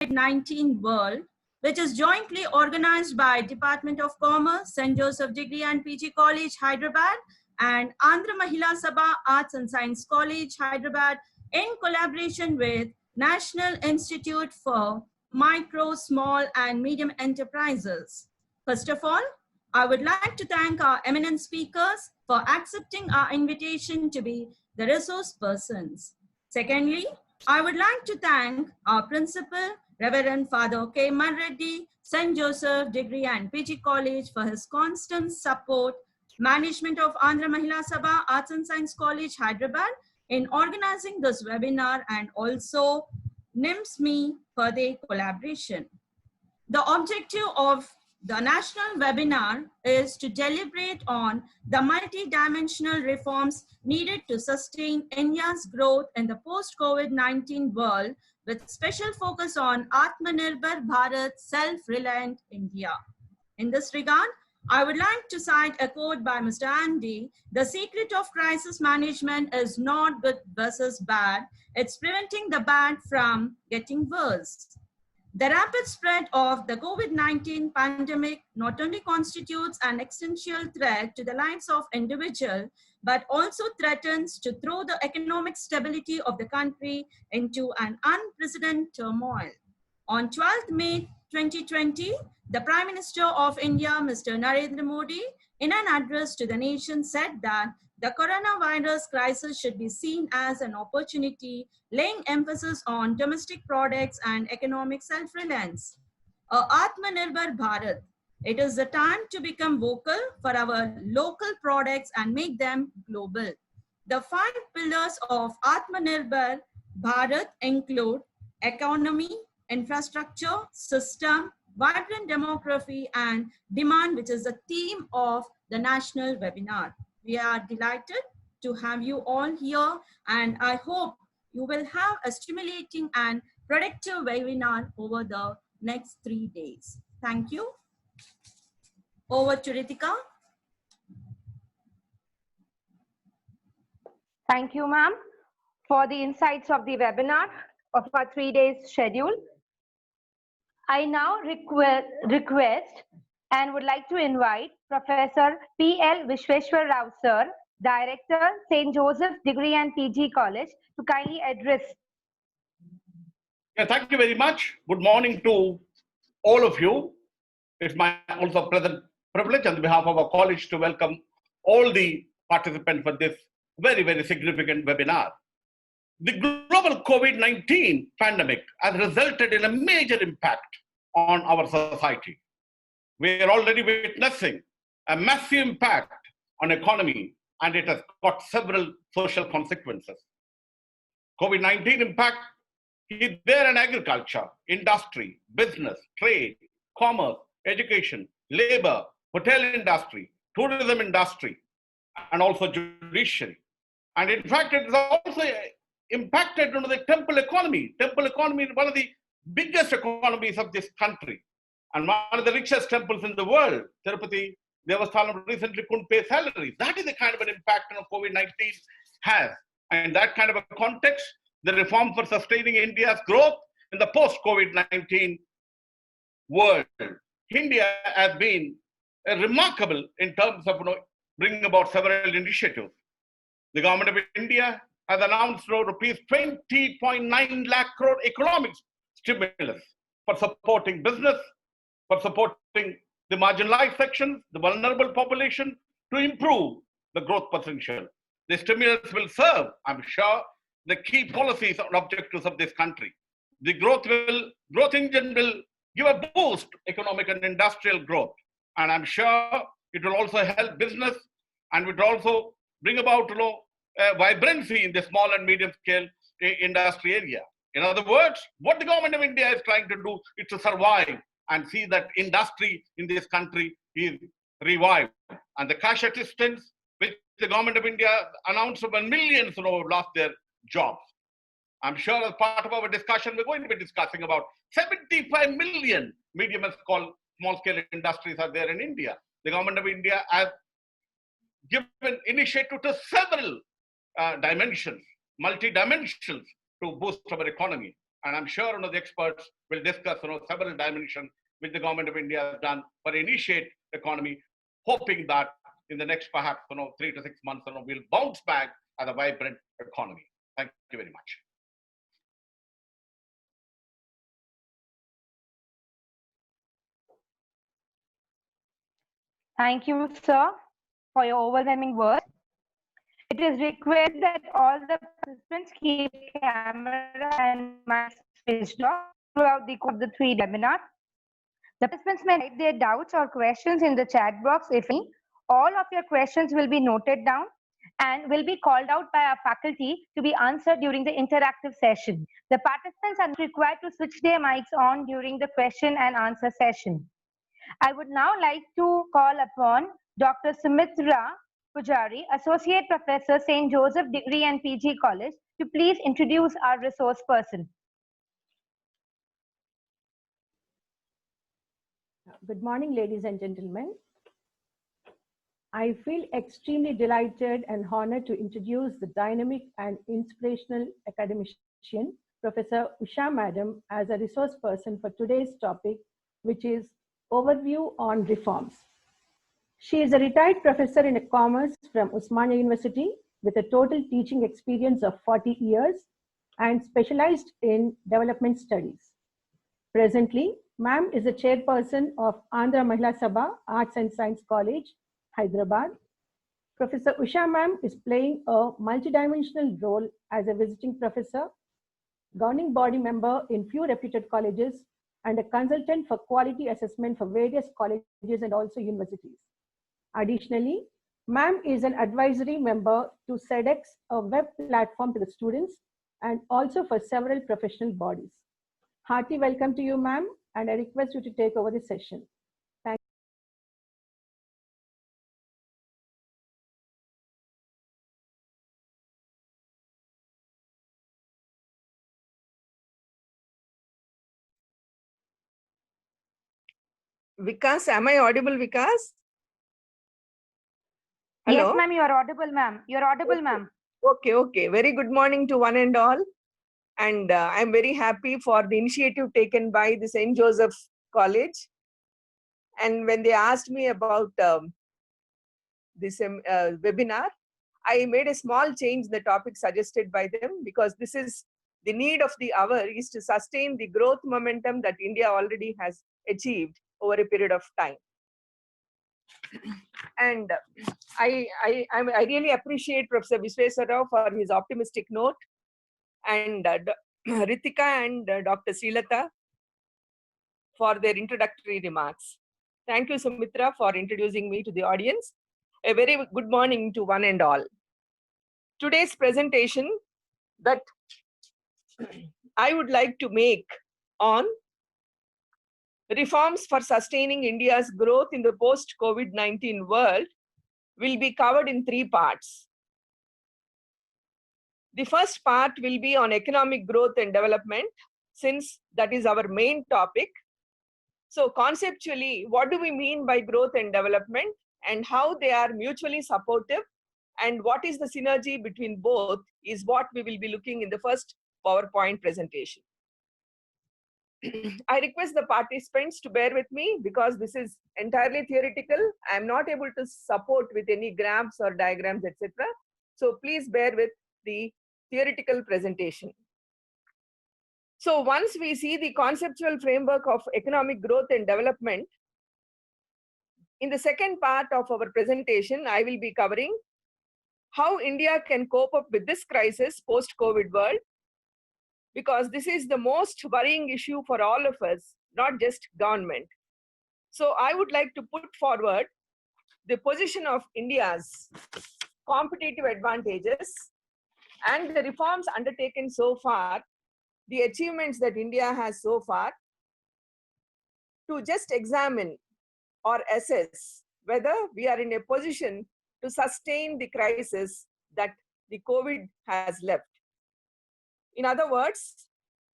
COVID-19 World, which is jointly organized by Department of Commerce, St. Joseph Degree and PG College, Hyderabad, and Andhra Mahila Sabha Arts and Science College, Hyderabad, in collaboration with National Institute for Micro, Small and Medium Enterprises. First of all, I would like to thank our eminent speakers for accepting our invitation to be the resource persons. Secondly, I would like to thank our principal, Reverend Father K. Reddy, St. Joseph Degree and PG College for his constant support, management of Andhra Mahila Sabha Arts and Science College, Hyderabad, in organizing this webinar, and also NIMSME for their collaboration. The objective of the national webinar is to deliberate on the multidimensional reforms needed to sustain India's growth in the post-COVID-19 world, with special focus on Atmanirbhar Bharat, self-reliant India. In this regard, I would like to cite a quote by Mr. Andy: "The secret of crisis management is not good versus bad, it's preventing the bad from getting worse." The rapid spread of the COVID-19 pandemic not only constitutes an existential threat to the lives of individuals, but also threatens to throw the economic stability of the country into an unprecedented turmoil. On 12th May 2020, the Prime Minister of India, Mr. Narendra Modi, in an address to the nation, said that the coronavirus crisis should be seen as an opportunity, laying emphasis on domestic products and economic self-reliance. Atmanirbhar Bharat. It is the time to become vocal for our local products and make them global. The 5 pillars of Atmanirbhar Bharat include economy, infrastructure, system, vibrant demography, and demand, which is the theme of the national webinar. We are delighted to have you all here, and I hope you will have a stimulating and productive webinar over the next 3 days. Thank you. Over to Ritika. Thank you, ma'am, for the insights of the webinar of our 3 days schedule. I now request and would like to invite Professor P.L. Vishweshwar Rao, sir, Director, St. Joseph Degree and PG College, to kindly address. Yeah, thank you very much. Good morning to all of you. It's my also present privilege on behalf of our college to welcome all the participants for this very, very significant webinar. The global COVID-19 pandemic has resulted in a major impact on our society. We are already witnessing a massive impact on economy, and it has got several social consequences. COVID-19 impact is there in agriculture, industry, business, trade, commerce, education, labor, hotel industry, tourism industry, and also judiciary. And in fact, it is also impacted on the temple economy. Temple economy is one of the biggest economies of this country and one of the richest temples in the world. Tirupati Devasthanam recently couldn't pay salaries. That is the kind of an impact COVID-19 has. And in that kind of a context, the reform for sustaining India's growth in the post-COVID-19 world. India has been remarkable in terms of bringing about several initiatives. The government of India has announced rupees 20.9 lakh crore economic stimulus for supporting business, for supporting the marginalized sections, the vulnerable population, to improve the growth potential. The stimulus will serve, I'm sure, the key policies and objectives of this country. The growth engine will give a boost to economic and industrial growth. And I'm sure it will also help business, and it will also bring about vibrancy in the small and medium scale industry area. In other words, what the government of India is trying to do is to survive and see that industry in this country is revived. And the cash assistance which the government of India announced, over millions lost their jobs. I'm sure as part of our discussion, we're going to be discussing about 75 million medium and small scale industries are there in India. The government of India has given initiative to several dimensions, multi-dimensions, to boost our economy. And I'm sure the experts will discuss several dimensions which the government of India has done for initiate economy, hoping that in the next perhaps 3 to 6 months we'll bounce back as a vibrant economy. Thank you very much. Thank you, sir, for your overwhelming words. It is requested that all the participants keep camera and mics switched off throughout the course of the 3 webinar. The participants may write their doubts or questions in the chat box if any. All of your questions will be noted down and will be called out by our faculty to be answered during the interactive session. The participants are required to switch their mics on during the question and answer session. I would now like to call upon Dr. Sumitra Pujari, Associate Professor, St. Joseph Degree and PG College, to please introduce our resource person. Good morning, ladies and gentlemen. I feel extremely delighted and honored to introduce the dynamic and inspirational academician, Professor Usha Madam, as a resource person for today's topic, which is Overview on Reforms. She is a retired professor in commerce from Osmania University with a total teaching experience of 40 years and specialized in development studies. Presently, Ma'am is a chairperson of Andhra Mahila Sabha Arts and Science College, Hyderabad. Professor Usha Ma'am is playing a multidimensional role as a visiting professor, governing body member in few reputed colleges, and a consultant for quality assessment for various colleges and also universities. Additionally, Ma'am is an advisory member to SEDEX, a web platform to the students, and also for several professional bodies. Hearty welcome to you, ma'am, and I request you to take over the session. Thank you. Vikas, am I audible, Vikas? Hello? Yes, ma'am, you are audible, ma'am. You are audible, ma'am. Okay. Very good morning to one and all. And I'm very happy for the initiative taken by the St. Joseph College. And when they asked me about this webinar, I made a small change in the topic suggested by them, because this is the need of the hour is to sustain the growth momentum that India already has achieved over a period of time. And I really appreciate Professor Visveswara Rao for his optimistic note, and Ritika and Dr. Srilata for their introductory remarks. Thank you, Sumitra, for introducing me to the audience. A very good morning to one and all. Today's presentation that I would like to make on reforms for sustaining India's growth in the post-COVID-19 world will be covered in 3 parts. The first part will be on economic growth and development, since that is our main topic. So conceptually, what do we mean by growth and development, and how they are mutually supportive, and what is the synergy between both is what we will be looking in the first PowerPoint presentation. I request the participants to bear with me, because this is entirely theoretical. I am not able to support with any graphs or diagrams, etc. So please bear with the theoretical presentation. So once we see the conceptual framework of economic growth and development, in the second part of our presentation, I will be covering how India can cope up with this crisis post-COVID world, because this is the most worrying issue for all of us, not just government. So I would like to put forward the position of India's competitive advantages and the reforms undertaken so far, the achievements that India has so far, to just examine or assess whether we are in a position to sustain the crisis that the COVID has left. In other words,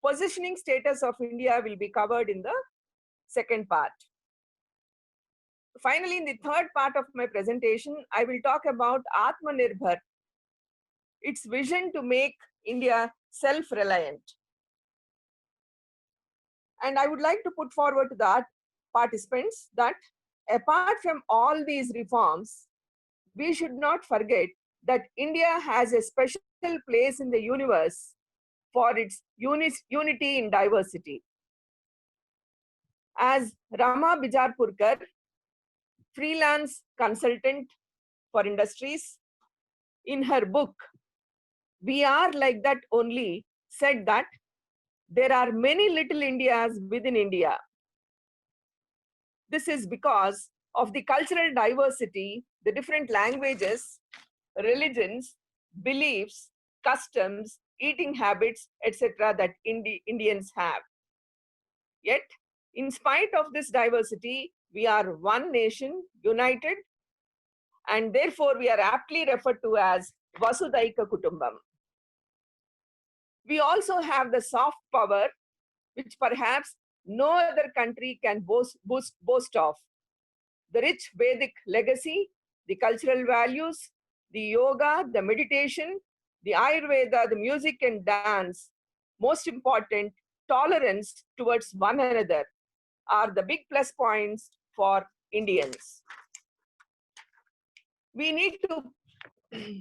positioning status of India will be covered in the second part. Finally, in the third part of my presentation, I will talk about Atmanirbhar, its vision to make India self-reliant. And I would like to put forward to the participants that apart from all these reforms, we should not forget that India has a special place in the universe for its unity in diversity. As Rama Bijarpurkar, freelance consultant for industries, in her book, We Are Like That Only, said that there are many little Indias within India. This is because of the cultural diversity, the different languages, religions, beliefs, customs, eating habits, etc. that Indians have. Yet, in spite of this diversity, we are one nation, united, and therefore we are aptly referred to as Vasudhaika Kutumbam. We also have the soft power, which perhaps no other country can boast of. The rich Vedic legacy, the cultural values, the yoga, the meditation, the Ayurveda, the music and dance, most important, tolerance towards one another are the big plus points for Indians. We need to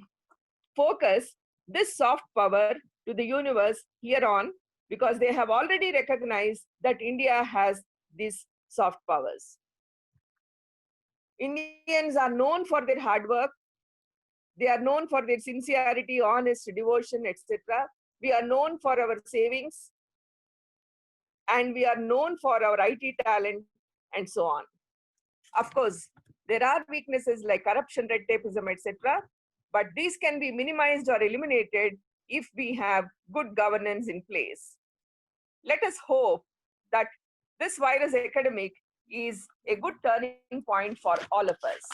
focus this soft power to the universe here on, because they have already recognized that India has these soft powers. Indians are known for their hard work. They are known for their sincerity, honest, devotion, etc. We are known for our savings, and we are known for our IT talent, and so on. Of course, there are weaknesses like corruption, red tapeism, etc. But these can be minimized or eliminated if we have good governance in place. Let us hope that this virus epidemic is a good turning point for all of us.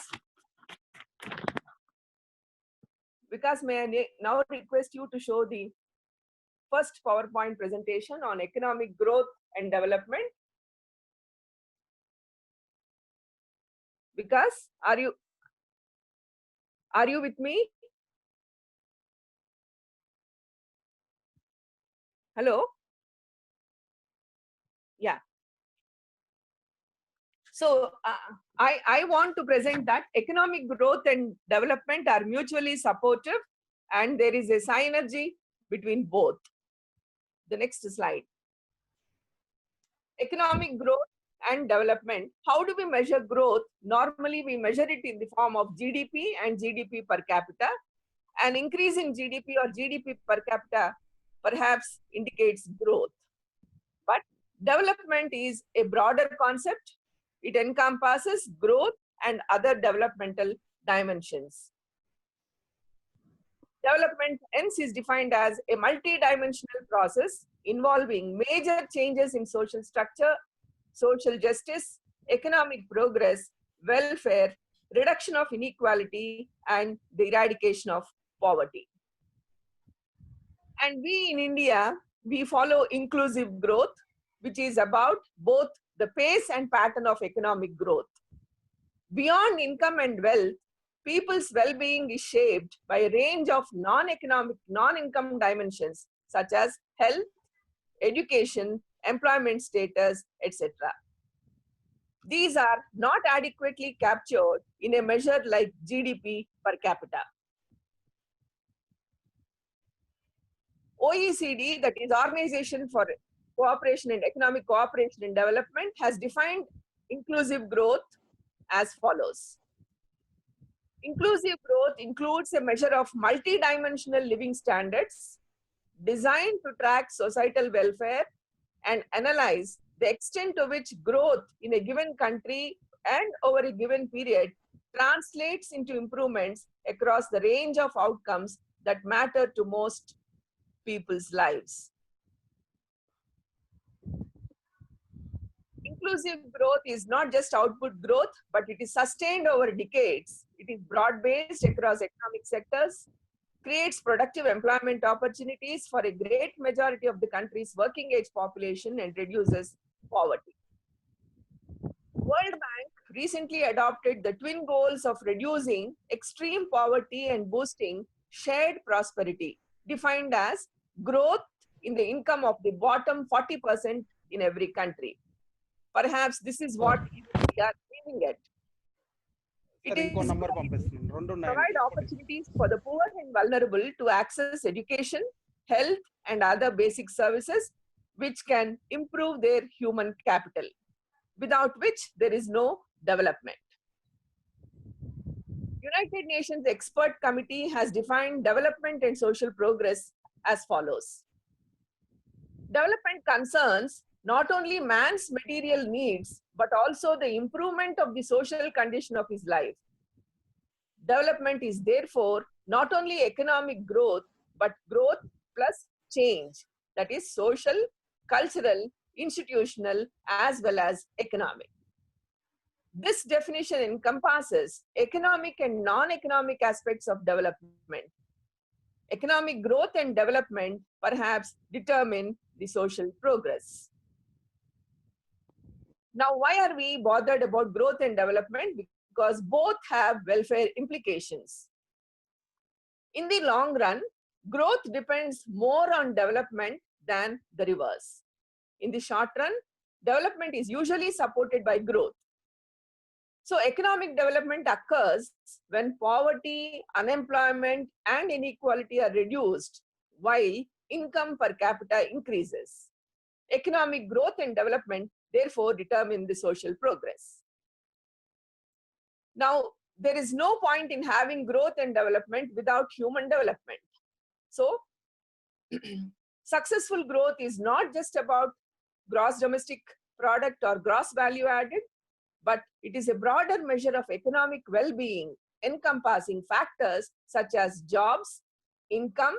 Vikas, may I now request you to show the first PowerPoint presentation on economic growth and development. Vikas, are you with me? Hello? Yeah. So I want to present that economic growth and development are mutually supportive, and there is a synergy between both. The next slide. Economic growth and development. How do we measure growth? Normally, we measure it in the form of GDP and GDP per capita. An increase in GDP or GDP per capita perhaps indicates growth. But development is a broader concept. It encompasses growth and other developmental dimensions. Development hence is defined as a multi-dimensional process involving major changes in social structure, social justice, economic progress, welfare, reduction of inequality, and the eradication of poverty. And we in India, we follow inclusive growth, which is about both the pace and pattern of economic growth. Beyond income and wealth, people's well-being is shaped by a range of non-income dimensions such as health, education, employment status, etc. These are not adequately captured in a measure like GDP per capita. OECD, that is Organization for Cooperation and Economic Cooperation and Development, has defined inclusive growth as follows. Inclusive growth includes a measure of multidimensional living standards designed to track societal welfare and analyze the extent to which growth in a given country and over a given period translates into improvements across the range of outcomes that matter to most people's lives. Inclusive growth is not just output growth, but it is sustained over decades. It is broad-based across economic sectors, creates productive employment opportunities for a great majority of the country's working age population, and reduces poverty. World Bank recently adopted the twin goals of reducing extreme poverty and boosting shared prosperity, defined as growth in the income of the bottom 40% in every country. Perhaps this is what we are aiming at. It is provide opportunities for the poor and vulnerable to access education, health, and other basic services which can improve their human capital, without which there is no development. United Nations Expert Committee has defined development and social progress as follows. Development concerns not only man's material needs, but also the improvement of the social condition of his life. Development is therefore not only economic growth, but growth plus change, that is social, cultural, institutional, as well as economic. This definition encompasses economic and non-economic aspects of development. Economic growth and development perhaps determine the social progress. Now, why are we bothered about growth and development? Because both have welfare implications. In the long run, growth depends more on development than the reverse. In the short run, development is usually supported by growth. So economic development occurs when poverty, unemployment, and inequality are reduced, while income per capita increases. Economic growth and development therefore determine the social progress. Now, there is no point in having growth and development without human development. So, successful growth is not just about gross domestic product or gross value added, but it is a broader measure of economic well-being encompassing factors such as jobs, income,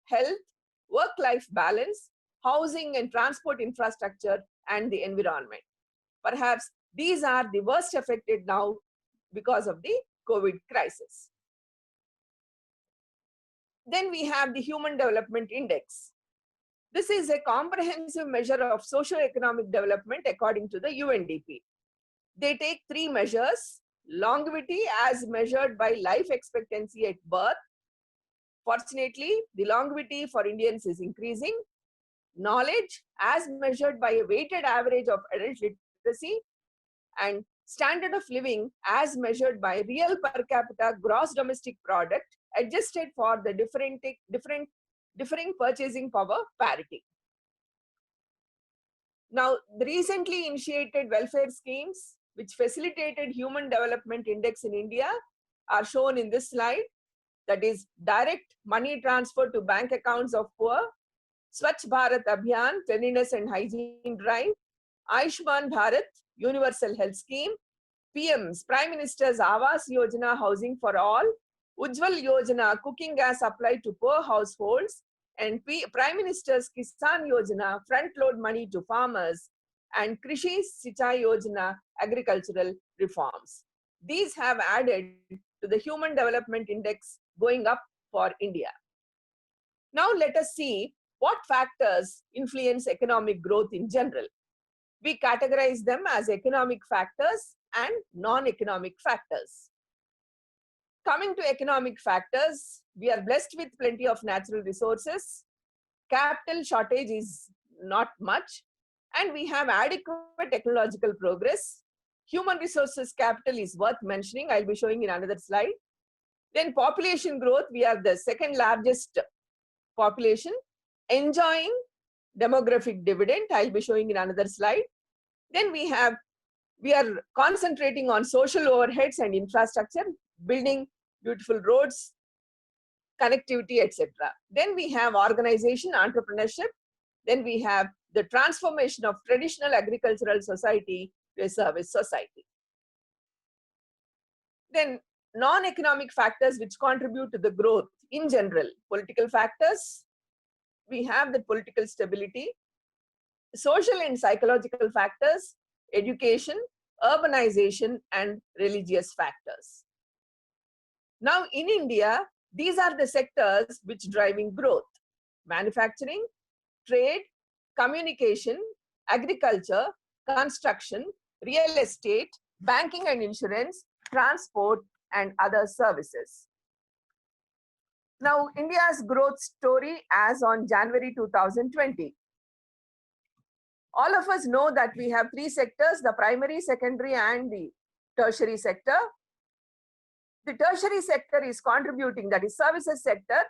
health, work-life balance, housing and transport infrastructure, and the environment. Perhaps these are the worst affected now because of the COVID crisis. Then we have the Human Development Index. This is a comprehensive measure of socio-economic development according to the UNDP. They take three measures: longevity as measured by life expectancy at birth. Fortunately, the longevity for Indians is increasing. Knowledge as measured by a weighted average of adult literacy, and standard of living as measured by real per capita gross domestic product adjusted for the differing purchasing power parity. Now, the recently initiated welfare schemes which facilitated Human Development Index in India are shown in this slide. That is direct money transfer to bank accounts of poor, Swachh Bharat Abhiyan, cleanliness and hygiene drive, Ayushman Bharat, universal health scheme, PM's Prime Minister's Awas Yojana, housing for all, Ujjwal Yojana, cooking gas supply to poor households, and Prime Minister's Kisan Yojana, front load money to farmers, and Krishi Sinchai Yojana, agricultural reforms. These have added to the Human Development Index going up for India. Now let us see what factors influence economic growth in general. We categorize them as economic factors and non-economic factors. Coming to economic factors, we are blessed with plenty of natural resources. Capital shortage is not much, and we have adequate technological progress. Human resources capital is worth mentioning. I'll be showing in another slide. Then population growth, we are the second largest population, enjoying demographic dividend. I'll be showing in another slide. Then we are concentrating on social overheads and infrastructure, building beautiful roads, connectivity, etc. Then we have organization, entrepreneurship. Then we have the transformation of traditional agricultural society to a service society. Then non-economic factors which contribute to the growth in general. Political factors, we have the political stability. Social and psychological factors, education, urbanization, and religious factors. Now in India, these are the sectors which driving growth: manufacturing, trade, communication, agriculture, construction, real estate, banking and insurance, transport, and other services. Now, India's growth story as on January 2020. All of us know that we have three sectors: the primary, secondary, and the tertiary sector. The tertiary sector is contributing, that is services sector,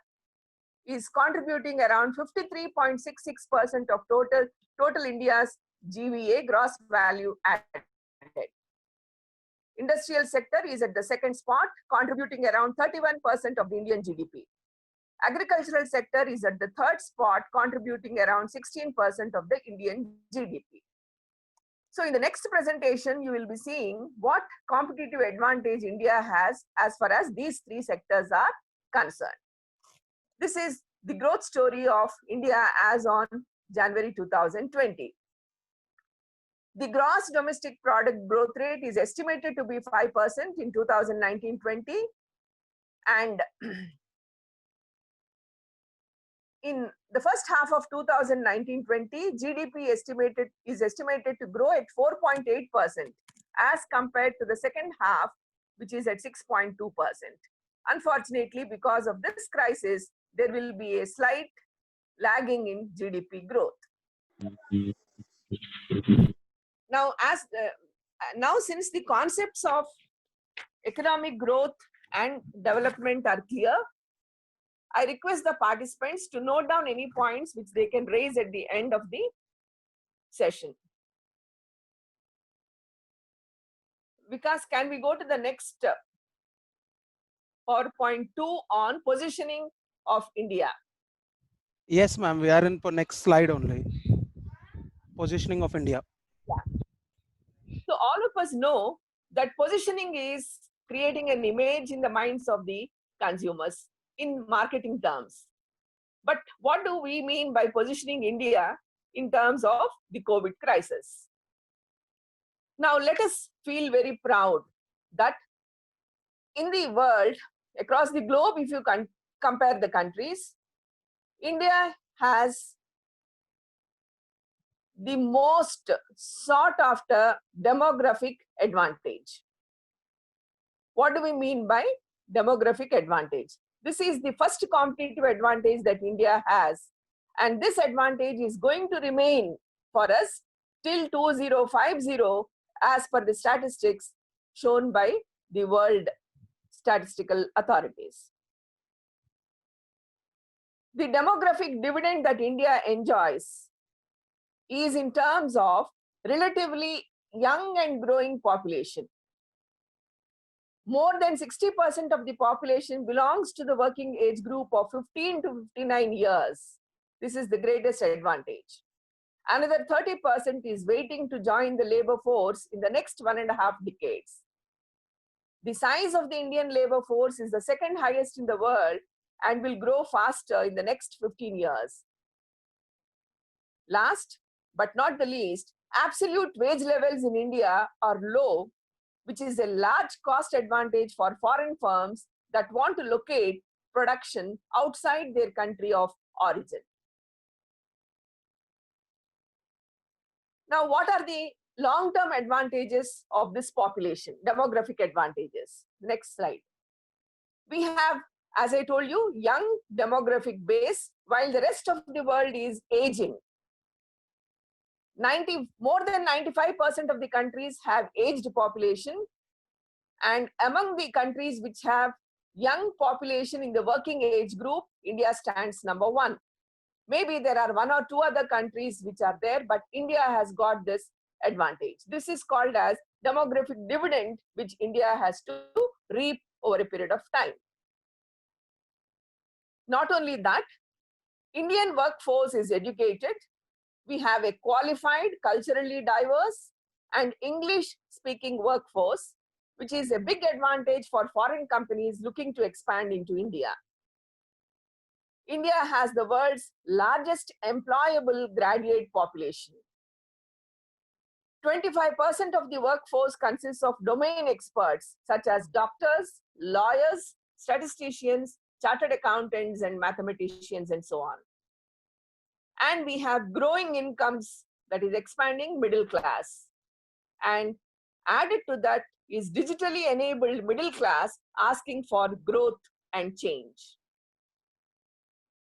is contributing around 53.66% of total India's GVA, gross value added. Industrial sector is at the second spot, contributing around 31% of the Indian GDP. Agricultural sector is at the third spot, contributing around 16% of the Indian GDP. So in the next presentation, you will be seeing what competitive advantage India has as far as these three sectors are concerned. This is the growth story of India as on January 2020. The gross domestic product growth rate is estimated to be 5% in 2019-20, and in the first half of 2019-20, GDP is estimated to grow at 4.8% as compared to the second half, which is at 6.2%. Unfortunately, because of this crisis, there will be a slight lagging in GDP growth. Now, since the concepts of economic growth and development are clear, I request the participants to note down any points which they can raise at the end of the session. Vikas, can we go to the next PowerPoint 2 on positioning of India? Yes, ma'am. We are in for next slide only. Positioning of India. Yeah. So all of us know that positioning is creating an image in the minds of the consumers in marketing terms. But what do we mean by positioning India in terms of the COVID crisis? Now let us feel very proud that in the world, across the globe, if you can compare the countries, India has the most sought after demographic advantage. What do we mean by demographic advantage? This is the first competitive advantage that India has, and this advantage is going to remain for us till 2050 as per the statistics shown by the World Statistical Authorities. The demographic dividend that India enjoys is in terms of relatively young and growing population. More than 60% of the population belongs to the working age group of 15 to 59 years. This is the greatest advantage. Another 30% is waiting to join the labor force in the next 1.5 decades. The size of the Indian labor force is the second highest in the world and will grow faster in the next 15 years. Last but not the least, absolute wage levels in India are low, which is a large cost advantage for foreign firms that want to locate production outside their country of origin. Now, what are the long-term advantages of this population, demographic advantages? Next slide. We have, as I told you, young demographic base, while the rest of the world is aging. More than 95% of the countries have aged population, and among the countries which have young population in the working age group, India stands number 1. Maybe there are 1 or 2 other countries which are there, but India has got this advantage. This is called as demographic dividend, which India has to reap over a period of time. Not only that, Indian workforce is educated. We have a qualified, culturally diverse, and English-speaking workforce, which is a big advantage for foreign companies looking to expand into India. India has the world's largest employable graduate population. 25% of the workforce consists of domain experts such as doctors, lawyers, statisticians, chartered accountants, and mathematicians, and so on. And we have growing incomes, that is expanding middle class. And added to that is digitally enabled middle class asking for growth and change.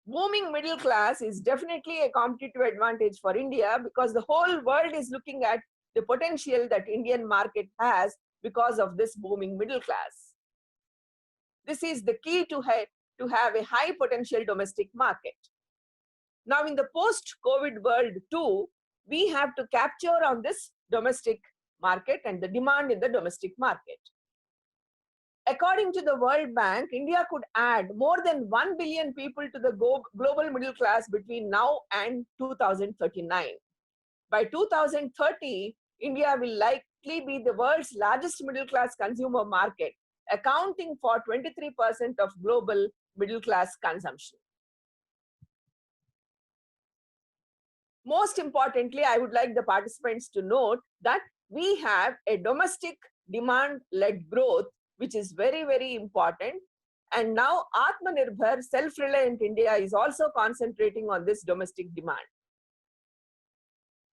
Booming middle class is definitely a competitive advantage for India because the whole world is looking at the potential that Indian market has because of this booming middle class. This is the key to have a high potential domestic market. Now in the post-COVID world too, we have to capture on this domestic market and the demand in the domestic market. According to the World Bank, India could add more than 1 billion people to the global middle class between now and 2039. By 2030, India will likely be the world's largest middle class consumer market, accounting for 23% of global middle class consumption. Most importantly, I would like the participants to note that we have a domestic demand-led growth, which is very, very important. And now Atmanirbhar, self-reliant India is also concentrating on this domestic demand.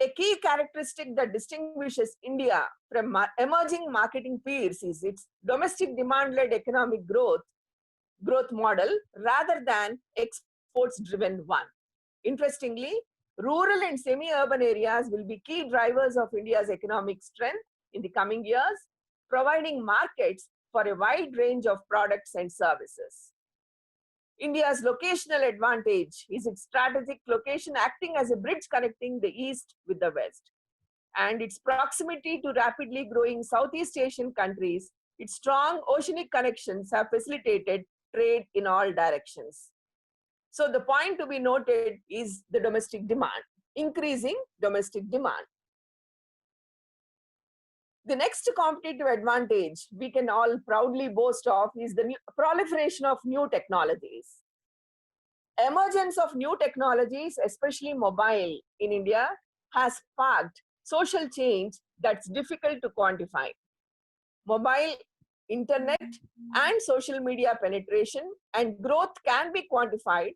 A key characteristic that distinguishes India from emerging marketing peers is its domestic demand-led economic growth model rather than exports-driven one. Interestingly, rural and semi-urban areas will be key drivers of India's economic strength in the coming years, providing markets for a wide range of products and services. India's locational advantage is its strategic location acting as a bridge connecting the East with the West. And its proximity to rapidly growing Southeast Asian countries, its strong oceanic connections have facilitated trade in all directions. So the point to be noted is the domestic demand, increasing domestic demand. The next competitive advantage we can all proudly boast of is the proliferation of new technologies. Emergence of new technologies, especially mobile in India, has sparked social change that's difficult to quantify. Mobile, internet, and social media penetration and growth can be quantified,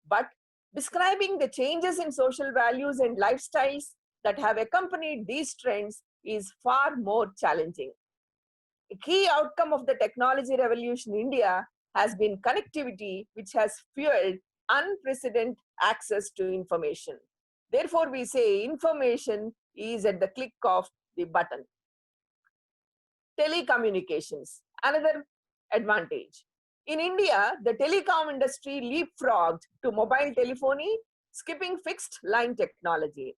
but describing the changes in social values and lifestyles that have accompanied these trends is far more challenging. A key outcome of the technology revolution in India has been connectivity, which has fueled unprecedented access to information. Therefore, we say information is at the click of the button. Telecommunications, another advantage. In India, the telecom industry leapfrogged to mobile telephony, skipping fixed line technology.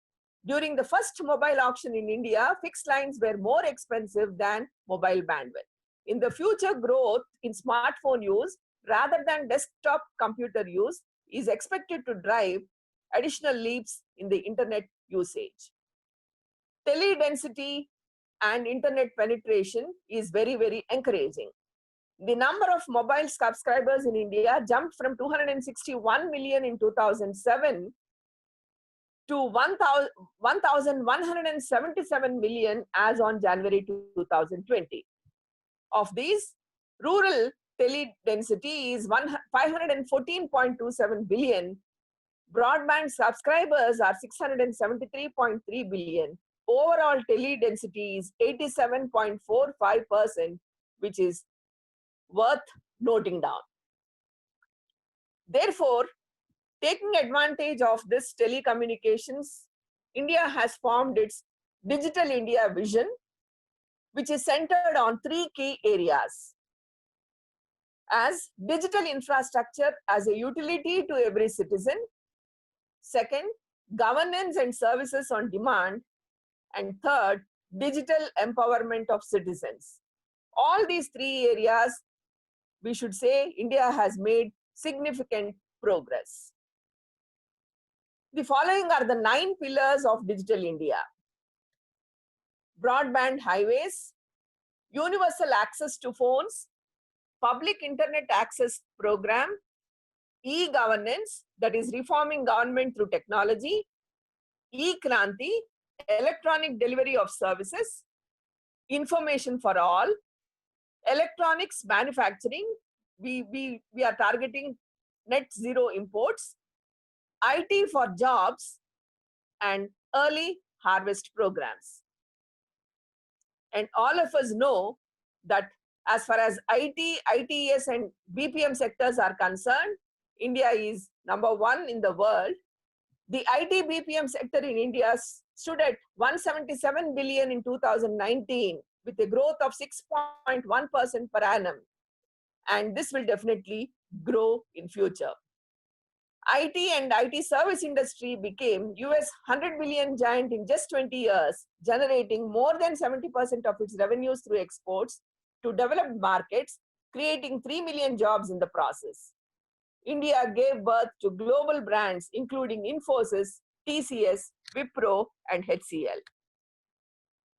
During the first mobile auction in India, fixed lines were more expensive than mobile bandwidth. In the future, growth in smartphone use rather than desktop computer use is expected to drive additional leaps in the internet usage. Tele-density and internet penetration is very, very encouraging. The number of mobile subscribers in India jumped from 261 million in 2007 to 1,177 million as on January 2020. Of these, rural tele-density is 514.27 billion. Broadband subscribers are 673.3 billion. Overall tele-density is 87.45%, which is worth noting down. Therefore, taking advantage of this telecommunications, India has formed its Digital India vision, which is centered on three key areas. As digital infrastructure as a utility to every citizen. Second, governance and services on demand. And third, digital empowerment of citizens. All these three areas, we should say, India has made significant progress. The following are the 9 pillars of Digital India. Broadband highways, universal access to phones, public internet access program, e-governance, that is reforming government through technology, e-Kranti, electronic delivery of services, information for all, electronics manufacturing, we are targeting net zero imports, IT for jobs, and early harvest programs. And all of us know that as far as IT, ITES, and BPM sectors are concerned, India is #1 in the world. The IT BPM sector in India stood at 177 billion in 2019 with a growth of 6.1% per annum. And this will definitely grow in future. IT and IT service industry became US 100 billion giant in just 20 years, generating more than 70% of its revenues through exports to developed markets, creating 3 million jobs in the process. India gave birth to global brands including Infosys, TCS, Wipro, and HCL.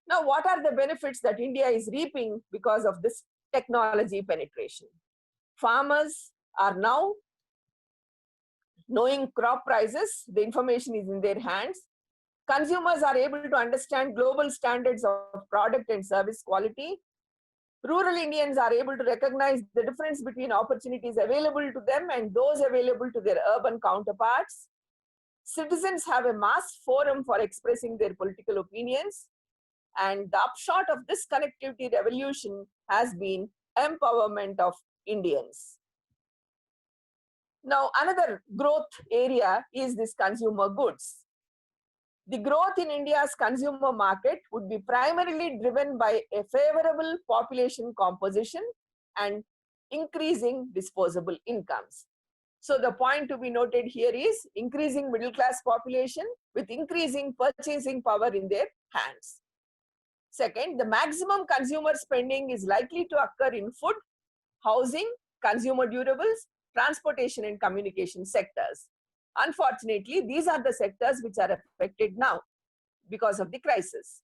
Now, what are the benefits that India is reaping because of this technology penetration? Farmers are now knowing crop prices, the information is in their hands. Consumers are able to understand global standards of product and service quality. Rural Indians are able to recognize the difference between opportunities available to them and those available to their urban counterparts. Citizens have a mass forum for expressing their political opinions. And the upshot of this connectivity revolution has been empowerment of Indians. Now, another growth area is this consumer goods. The growth in India's consumer market would be primarily driven by a favorable population composition and increasing disposable incomes. So the point to be noted here is increasing middle class population with increasing purchasing power in their hands. Second, the maximum consumer spending is likely to occur in food, housing, consumer durables, transportation and communication sectors. Unfortunately, these are the sectors which are affected now because of the crisis.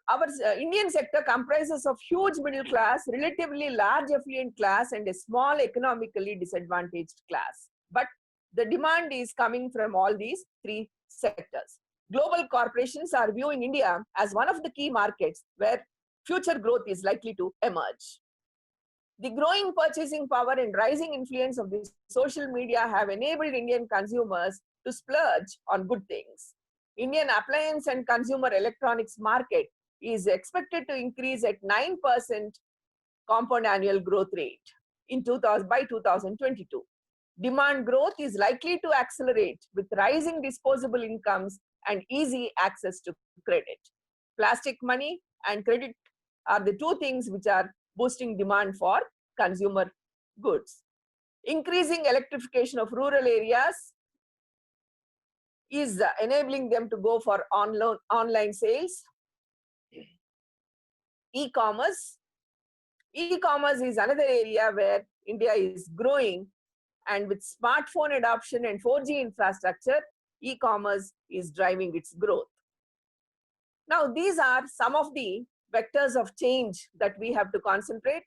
Our Indian sector comprises of huge middle class, relatively large affluent class, and a small economically disadvantaged class. But the demand is coming from all these three sectors. Global corporations are viewing India as one of the key markets where future growth is likely to emerge. The growing purchasing power and rising influence of the social media have enabled Indian consumers to splurge on good things. Indian appliance and consumer electronics market is expected to increase at 9% compound annual growth rate by 2022. Demand growth is likely to accelerate with rising disposable incomes and easy access to credit. Plastic money and credit are the two things which are boosting demand for consumer goods. Increasing electrification of rural areas is enabling them to go for online sales. E-commerce. E-commerce is another area where India is growing, and with smartphone adoption and 4G infrastructure, e-commerce is driving its growth. Now, these are some of the vectors of change that we have to concentrate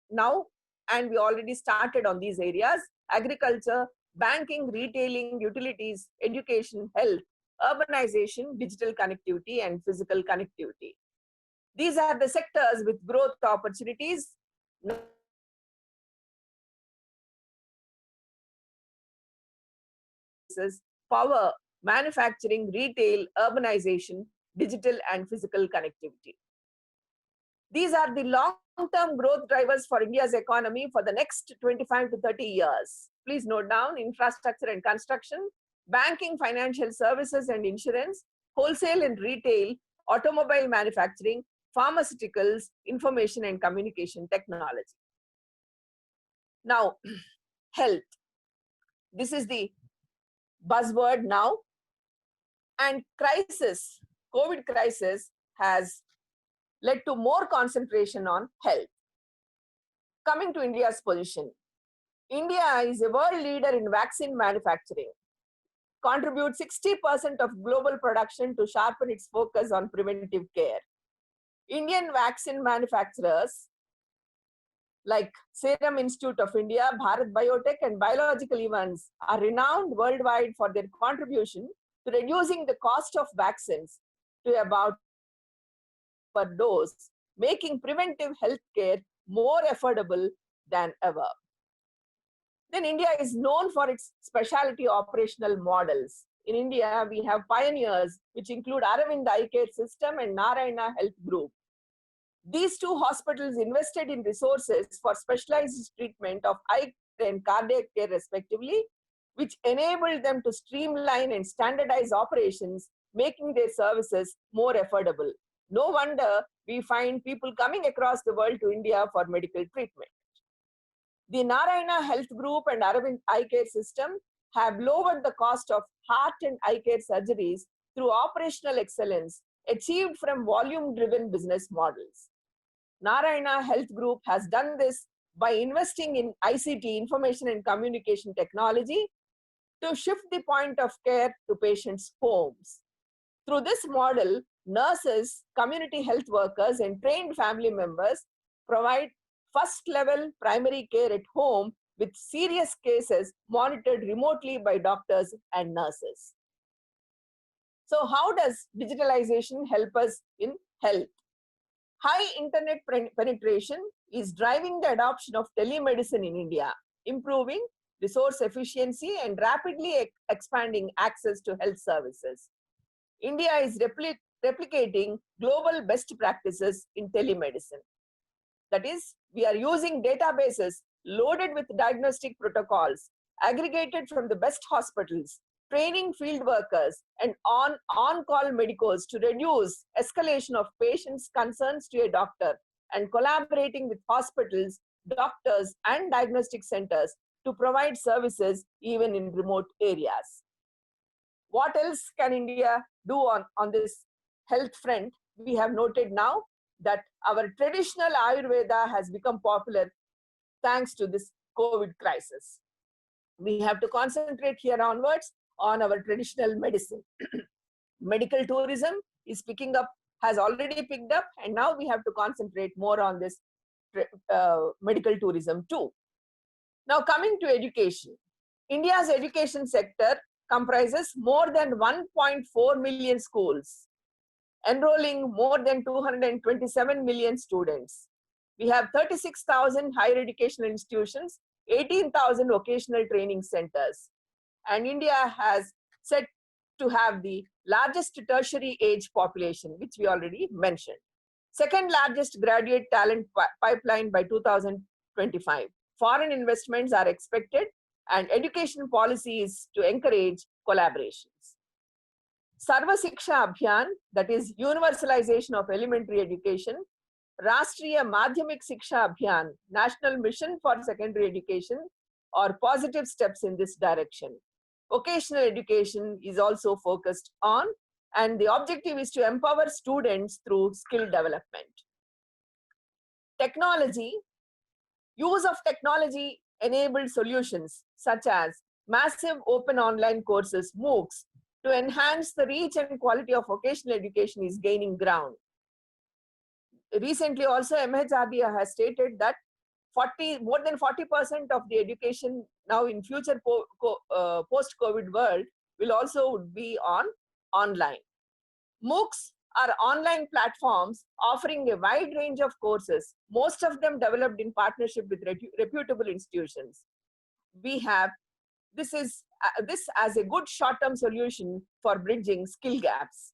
now, and we already started on these areas: agriculture, banking, retailing, utilities, education, health, urbanization, digital connectivity, and physical connectivity. These are the sectors with growth opportunities. Power, manufacturing, retail, urbanization, digital and physical connectivity. These are the long-term growth drivers for India's economy for the next 25 to 30 years. Please note down: infrastructure and construction, banking, financial services and insurance, wholesale and retail, automobile manufacturing, pharmaceuticals, information and communication technology. Now, health. This is the buzzword now. And COVID crisis has led to more concentration on health. Coming to India's position. India is a world leader in vaccine manufacturing, contributes 60% of global production to sharpen its focus on preventive care. Indian vaccine manufacturers like Serum Institute of India, Bharat Biotech, and Biological Events are renowned worldwide for their contribution to reducing the cost of vaccines to about per dose, making preventive health care more affordable than ever. Then India is known for its specialty operational models. In India, we have pioneers which include Aravind Eye Care System and Narayana Health Group. These two hospitals invested in resources for specialized treatment of eye and cardiac care respectively, which enabled them to streamline and standardize operations, making their services more affordable. No wonder we find people coming across the world to India for medical treatment. The Narayana Health Group and Aravind Eye Care System have lowered the cost of heart and eye care surgeries through operational excellence achieved from volume-driven business models. Narayana Health Group has done this by investing in ICT, information and communication technology, to shift the point of care to patients' homes. Through this model, nurses, community health workers, and trained family members provide first-level primary care at home with serious cases monitored remotely by doctors and nurses. So how does digitalization help us in health? High internet penetration is driving the adoption of telemedicine in India, improving resource efficiency and rapidly expanding access to health services. India is replicating global best practices in telemedicine. That is, we are using databases loaded with diagnostic protocols, aggregated from the best hospitals, training field workers, and on-call medicos to reduce escalation of patients' concerns to a doctor, and collaborating with hospitals, doctors, and diagnostic centers to provide services even in remote areas. What else can India do on this health front? We have noted now that our traditional Ayurveda has become popular thanks to this COVID crisis. We have to concentrate here onwards on our traditional medicine. Medical tourism is picking up, has already picked up, and now we have to concentrate more on this medical tourism too. Now coming to education. India's education sector comprises more than 1.4 million schools, enrolling more than 227 million students. We have 36,000 higher educational institutions, 18,000 vocational training centers. And India has set to have the largest tertiary age population, which we already mentioned. Second largest graduate talent pipeline by 2025. Foreign investments are expected, and education policy is to encourage collaborations. Sarva Shiksha Abhiyan, that is universalization of elementary education. Rashtriya Madhyamik Shiksha Abhiyan, National Mission for Secondary Education, are positive steps in this direction. Vocational education is also focused on, and the objective is to empower students through skill development. Technology, use of technology-enabled solutions such as massive open online courses, MOOCs, to enhance the reach and quality of vocational education is gaining ground. Recently also, MHRD has stated that more than 40% of the education now in future post-COVID world will also be online. MOOCs are online platforms offering a wide range of courses, most of them developed in partnership with reputable institutions. We have this as a good short-term solution for bridging skill gaps.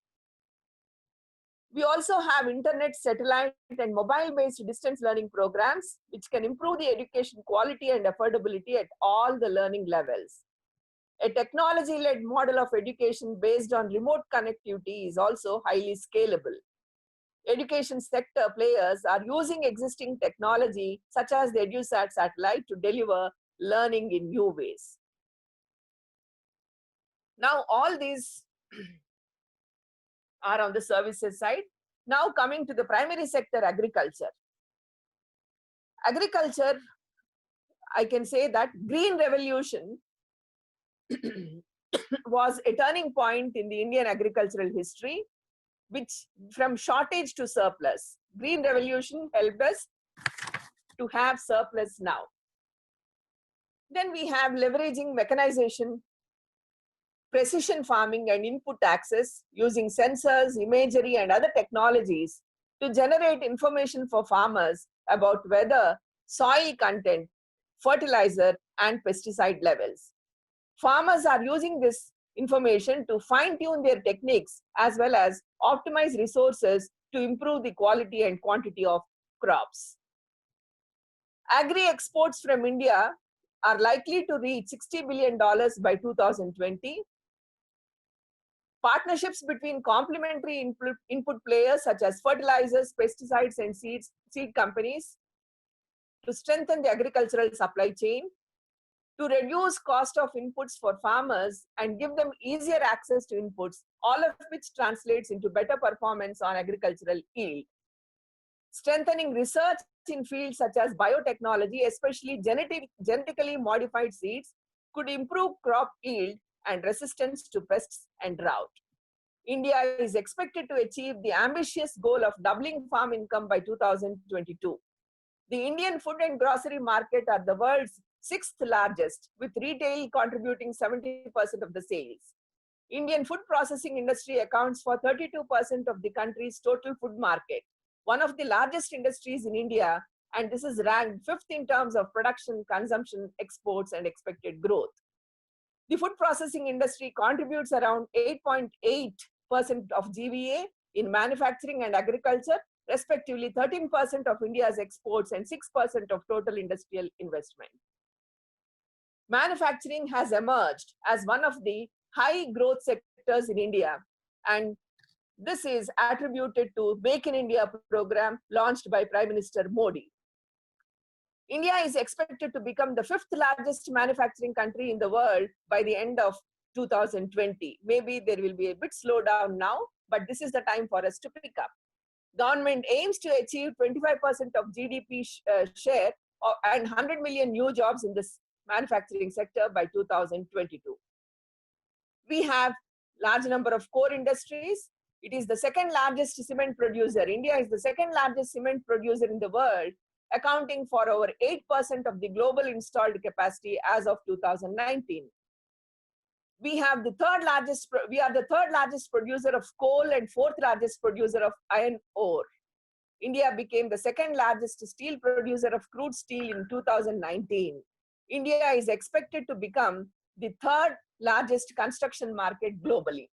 We also have internet, satellite, and mobile-based distance learning programs, which can improve the education quality and affordability at all the learning levels. A technology-led model of education based on remote connectivity is also highly scalable. Education sector players are using existing technology, such as the EduSat satellite, to deliver learning in new ways. Now, all these are on the services side. Now coming to the primary sector, agriculture. Agriculture, I can say that Green Revolution was a turning point in the Indian agricultural history, which from shortage to surplus. Green Revolution helped us to have surplus now. Then we have leveraging mechanization, precision farming and input access using sensors, imagery and other technologies to generate information for farmers about weather, soil content, fertilizer and pesticide levels. Farmers are using this information to fine-tune their techniques as well as optimize resources to improve the quality and quantity of crops. Agri exports from India are likely to reach $60 billion by 2020. Partnerships between complementary input players such as fertilizers, pesticides, and seed companies to strengthen the agricultural supply chain, to reduce cost of inputs for farmers and give them easier access to inputs, all of which translates into better performance on agricultural yield. Strengthening research in fields such as biotechnology, especially genetically modified seeds, could improve crop yield and resistance to pests and drought. India is expected to achieve the ambitious goal of doubling farm income by 2022. The Indian food and grocery market are the world's 6th largest, with retail contributing 70% of the sales. Indian food processing industry accounts for 32% of the country's total food market, one of the largest industries in India, and this is ranked 5th in terms of production, consumption, exports, and expected growth. The food processing industry contributes around 8.8% of GVA in manufacturing and agriculture, respectively 13% of India's exports and 6% of total industrial investment. Manufacturing has emerged as one of the high growth sectors in India, and this is attributed to Make in India program launched by Prime Minister Modi. India is expected to become the 5th largest manufacturing country in the world by the end of 2020. Maybe there will be a bit slowdown now, but this is the time for us to pick up. Government aims to achieve 25% of GDP share and 100 million new jobs in this manufacturing sector by 2022. We have large number of core industries. It is the 2nd largest cement producer. India is the 2nd largest cement producer in the world, accounting for over 8% of the global installed capacity as of 2019. We are the 3rd largest producer of coal and 4th largest producer of iron ore. India became the 2nd largest steel producer of crude steel in 2019. India is expected to become the 3rd largest construction market globally.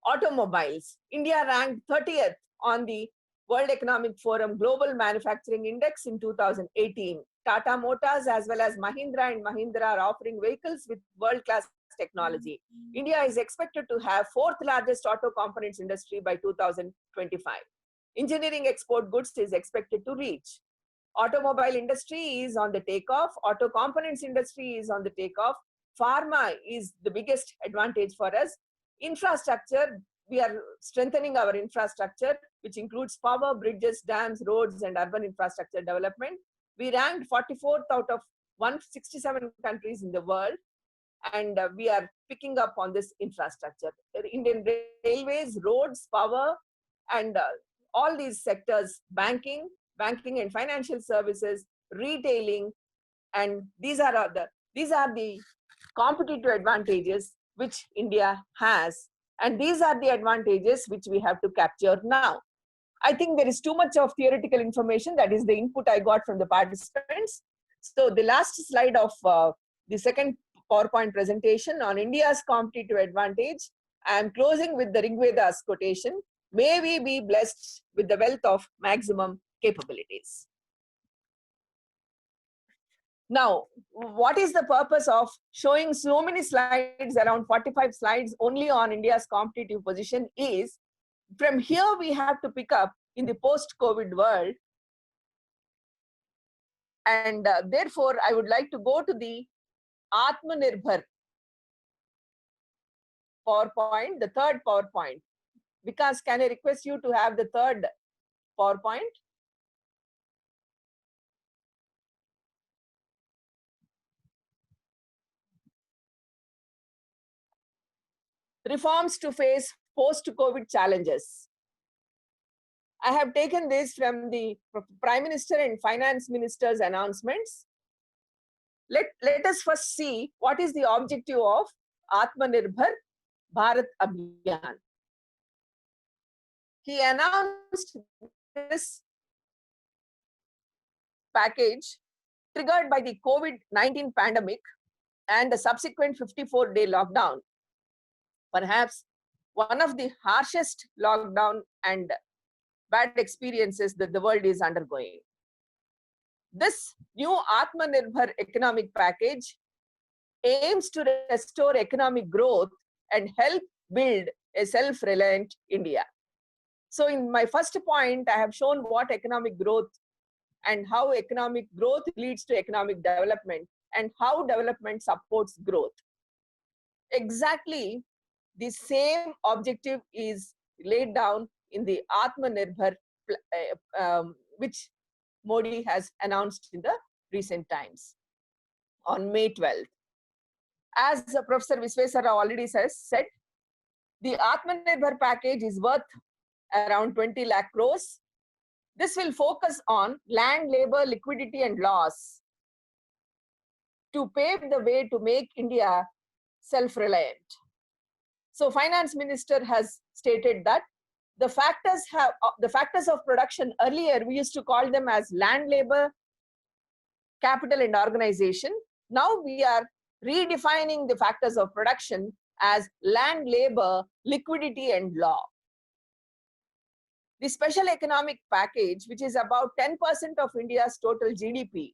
Automobiles. India ranked 30th on the World Economic Forum Global Manufacturing Index in 2018. Tata Motors as well as Mahindra and Mahindra are offering vehicles with world-class technology. India is expected to have 4th largest auto components industry by 2025. Engineering export goods is expected to reach. Automobile industry is on the takeoff. Auto components industry is on the takeoff. Pharma is the biggest advantage for us. Infrastructure, we are strengthening our infrastructure, which includes power, bridges, dams, roads, and urban infrastructure development. We ranked 44th out of 167 countries in the world, and we are picking up on this infrastructure. Indian railways, roads, power, and all these sectors, banking and financial services, retailing, and these are the competitive advantages which India has. And these are the advantages which we have to capture now. I think there is too much of theoretical information. That is the input I got from the participants. So the last slide of the second PowerPoint presentation on India's competitive advantage, I am closing with the Rigveda's quotation, "May we be blessed with the wealth of maximum capabilities." Now, what is the purpose of showing so many slides, around 45 slides only on India's competitive position is, from here we have to pick up in the post-COVID world. And therefore, I would like to go to the Atmanirbhar PowerPoint, the third PowerPoint. Vikas, can I request you to have the third PowerPoint? Reforms to face post-COVID challenges. I have taken this from the Prime Minister and Finance Minister's announcements. Let us first see what is the objective of Atmanirbhar Bharat Abhiyan. He announced this package triggered by the COVID-19 pandemic and the subsequent 54-day lockdown. Perhaps one of the harshest lockdown and bad experiences that the world is undergoing. This new Atmanirbhar economic package aims to restore economic growth and help build a self-reliant India. So in my first point, I have shown what economic growth and how economic growth leads to economic development and how development supports growth. Exactly the same objective is laid down in the Atmanirbhar, which Modi has announced in the recent times on May 12th. As Professor Visveswara already said, the Atmanirbhar package is worth around 20 lakh crores. This will focus on land, labor, liquidity, and loss to pave the way to make India self-reliant. So Finance Minister has stated that the factors of production, earlier we used to call them as land, labor, capital, and organization. Now we are redefining the factors of production as land, labor, liquidity, and law. The special economic package, which is about 10% of India's total GDP,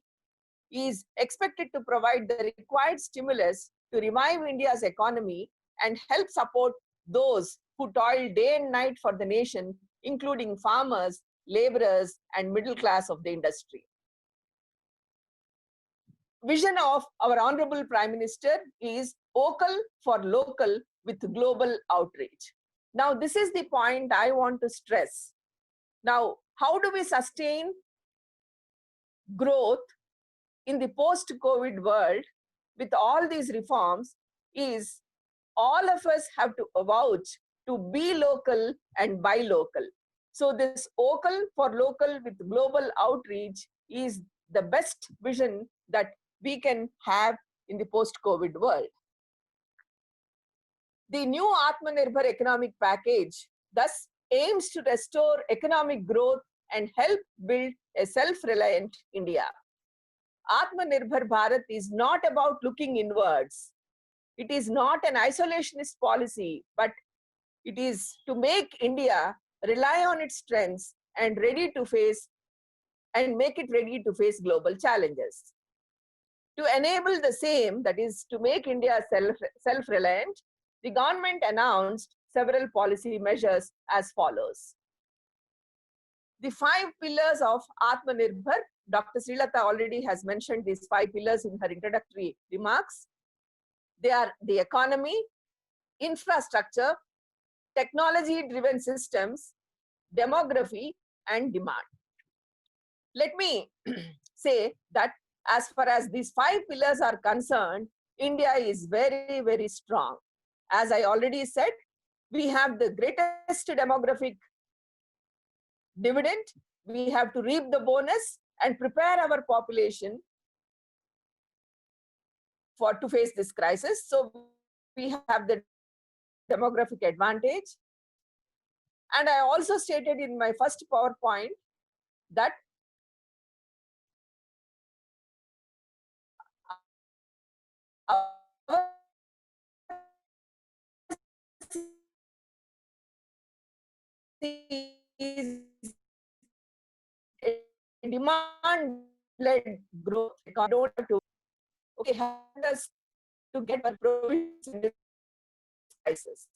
is expected to provide the required stimulus to revive India's economy and help support those who toil day and night for the nation, including farmers, laborers, and middle class of the industry. Vision of our Honorable Prime Minister is vocal for local with global outreach. Now, this is the point I want to stress. Now, how do we sustain growth in the post-COVID world with all these reforms is all of us have to vouch to be local and buy local. So this vocal for local with global outreach is the best vision that we can have in the post-COVID world. The new Atmanirbhar economic package thus aims to restore economic growth and help build a self-reliant India. Atmanirbhar Bharat is not about looking inwards. It is not an isolationist policy, but it is to make India rely on its strengths and make it ready to face global challenges. To enable the same, that is to make India self-reliant, the government announced several policy measures as follows. The 5 pillars of Atmanirbhar, Dr. Srilata already has mentioned these 5 pillars in her introductory remarks. They are the economy, infrastructure, technology-driven systems, demography, and demand. Let me say that as far as these 5 pillars are concerned, India is very, very strong. As I already said, we have the greatest demographic dividend. We have to reap the bonus and prepare our population to face this crisis. So we have the demographic advantage. And I also stated in my first PowerPoint that is a demand-led growth. Don't have to help us to get our provisions in this crisis.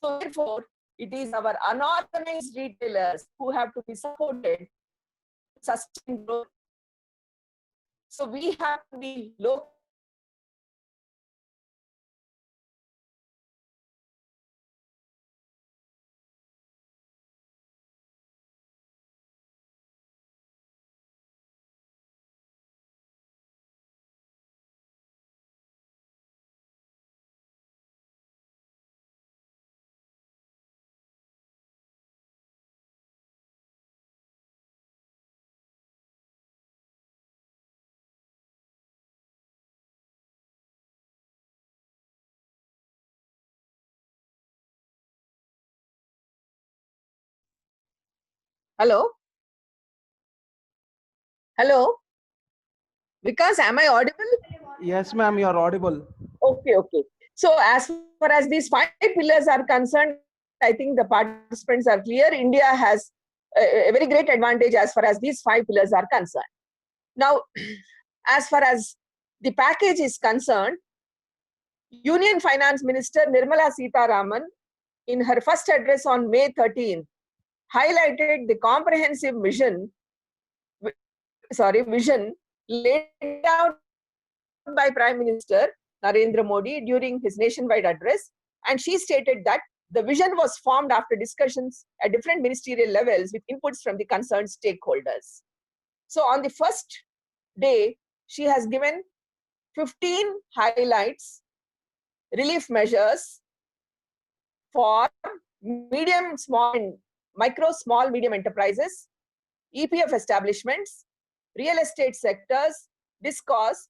So therefore, it is our unorganized retailers who have to be supported to sustain growth. So we have to be local. Hello? Hello? Vikas, am I audible? Yes, ma'am, you are audible. Okay, okay. So as far as these 5 pillars are concerned, I think the participants are clear. India has a very great advantage as far as these 5 pillars are concerned. Now, as far as the package is concerned, Union Finance Minister Nirmala Sitharaman, in her first address on May 13th, highlighted the comprehensive vision laid out by Prime Minister Narendra Modi during his nationwide address. And she stated that the vision was formed after discussions at different ministerial levels with inputs from the concerned stakeholders. So on the first day, she has given 15 highlights, relief measures for medium, small, and micro, small, medium enterprises, EPF establishments, real estate sectors, DISCOMs,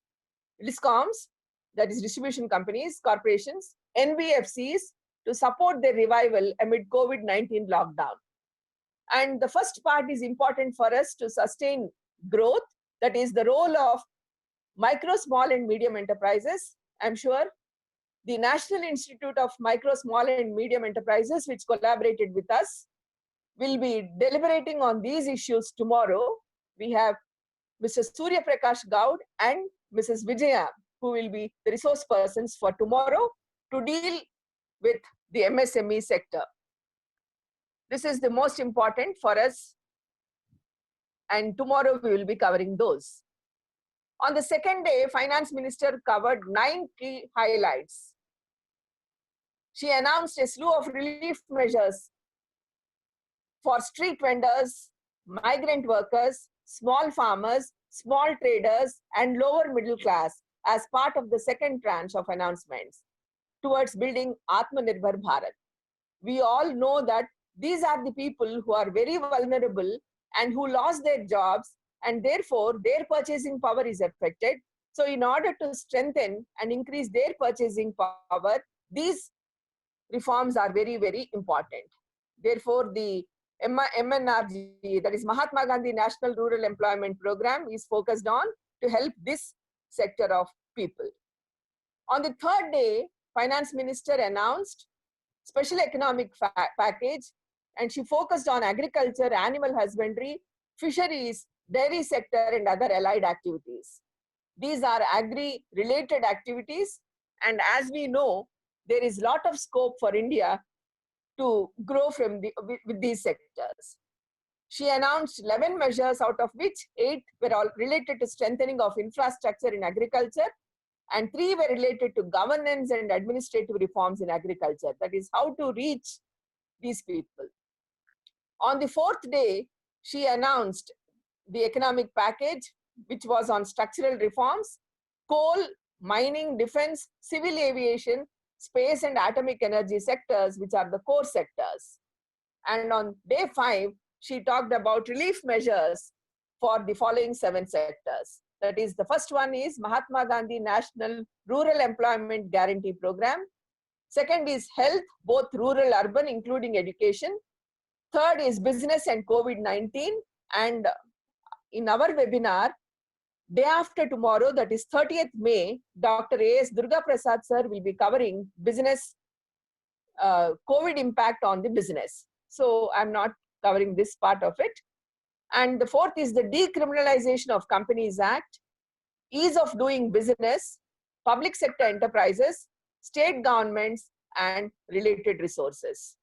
that is distribution companies, corporations, NBFCs, to support their revival amid COVID-19 lockdown. And the first part is important for us to sustain growth, that is the role of micro, small, and medium enterprises. I'm sure the National Institute of Micro, Small, and Medium Enterprises, which collaborated with us, will be deliberating on these issues tomorrow. We have Mr. Surya Prakash Gaud and Mrs. Vijaya, who will be the resource persons for tomorrow to deal with the MSME sector. This is the most important for us, and tomorrow we will be covering those. On the second day, Finance Minister covered 9 key highlights. She announced a slew of relief measures for street vendors, migrant workers, small farmers, small traders, and lower middle class as part of the second tranche of announcements towards building Atmanirbhar Bharat. We all know that these are the people who are very vulnerable and who lost their jobs, and therefore their purchasing power is affected. So in order to strengthen and increase their purchasing power, these reforms are very, very important. Therefore, the MNRG, that is Mahatma Gandhi National Rural Employment Program, is focused on to help this sector of people. On the third day, Finance Minister announced special economic package, and she focused on agriculture, animal husbandry, fisheries, dairy sector, and other allied activities. These are agri-related activities, and as we know, there is a lot of scope for India to grow with these sectors. She announced 11 measures, out of which 8 were all related to strengthening of infrastructure in agriculture, and 3 were related to governance and administrative reforms in agriculture. That is how to reach these people. On the fourth day, she announced the economic package, which was on structural reforms, coal, mining, defense, civil aviation, space and atomic energy sectors, which are the core sectors. And on day 5, she talked about relief measures for the following 7 sectors. That is, the first one is Mahatma Gandhi National Rural Employment Guarantee Program. Second is health, both rural, urban, including education. Third is business and COVID-19. And in our webinar, day after tomorrow, that is 30th May, Dr. A.S. Durga Prasad sir will be covering business, COVID impact on the business. So I'm not covering this part of it. And the fourth is the Decriminalization of Companies Act, ease of doing business, public sector enterprises, state governments, and related resources.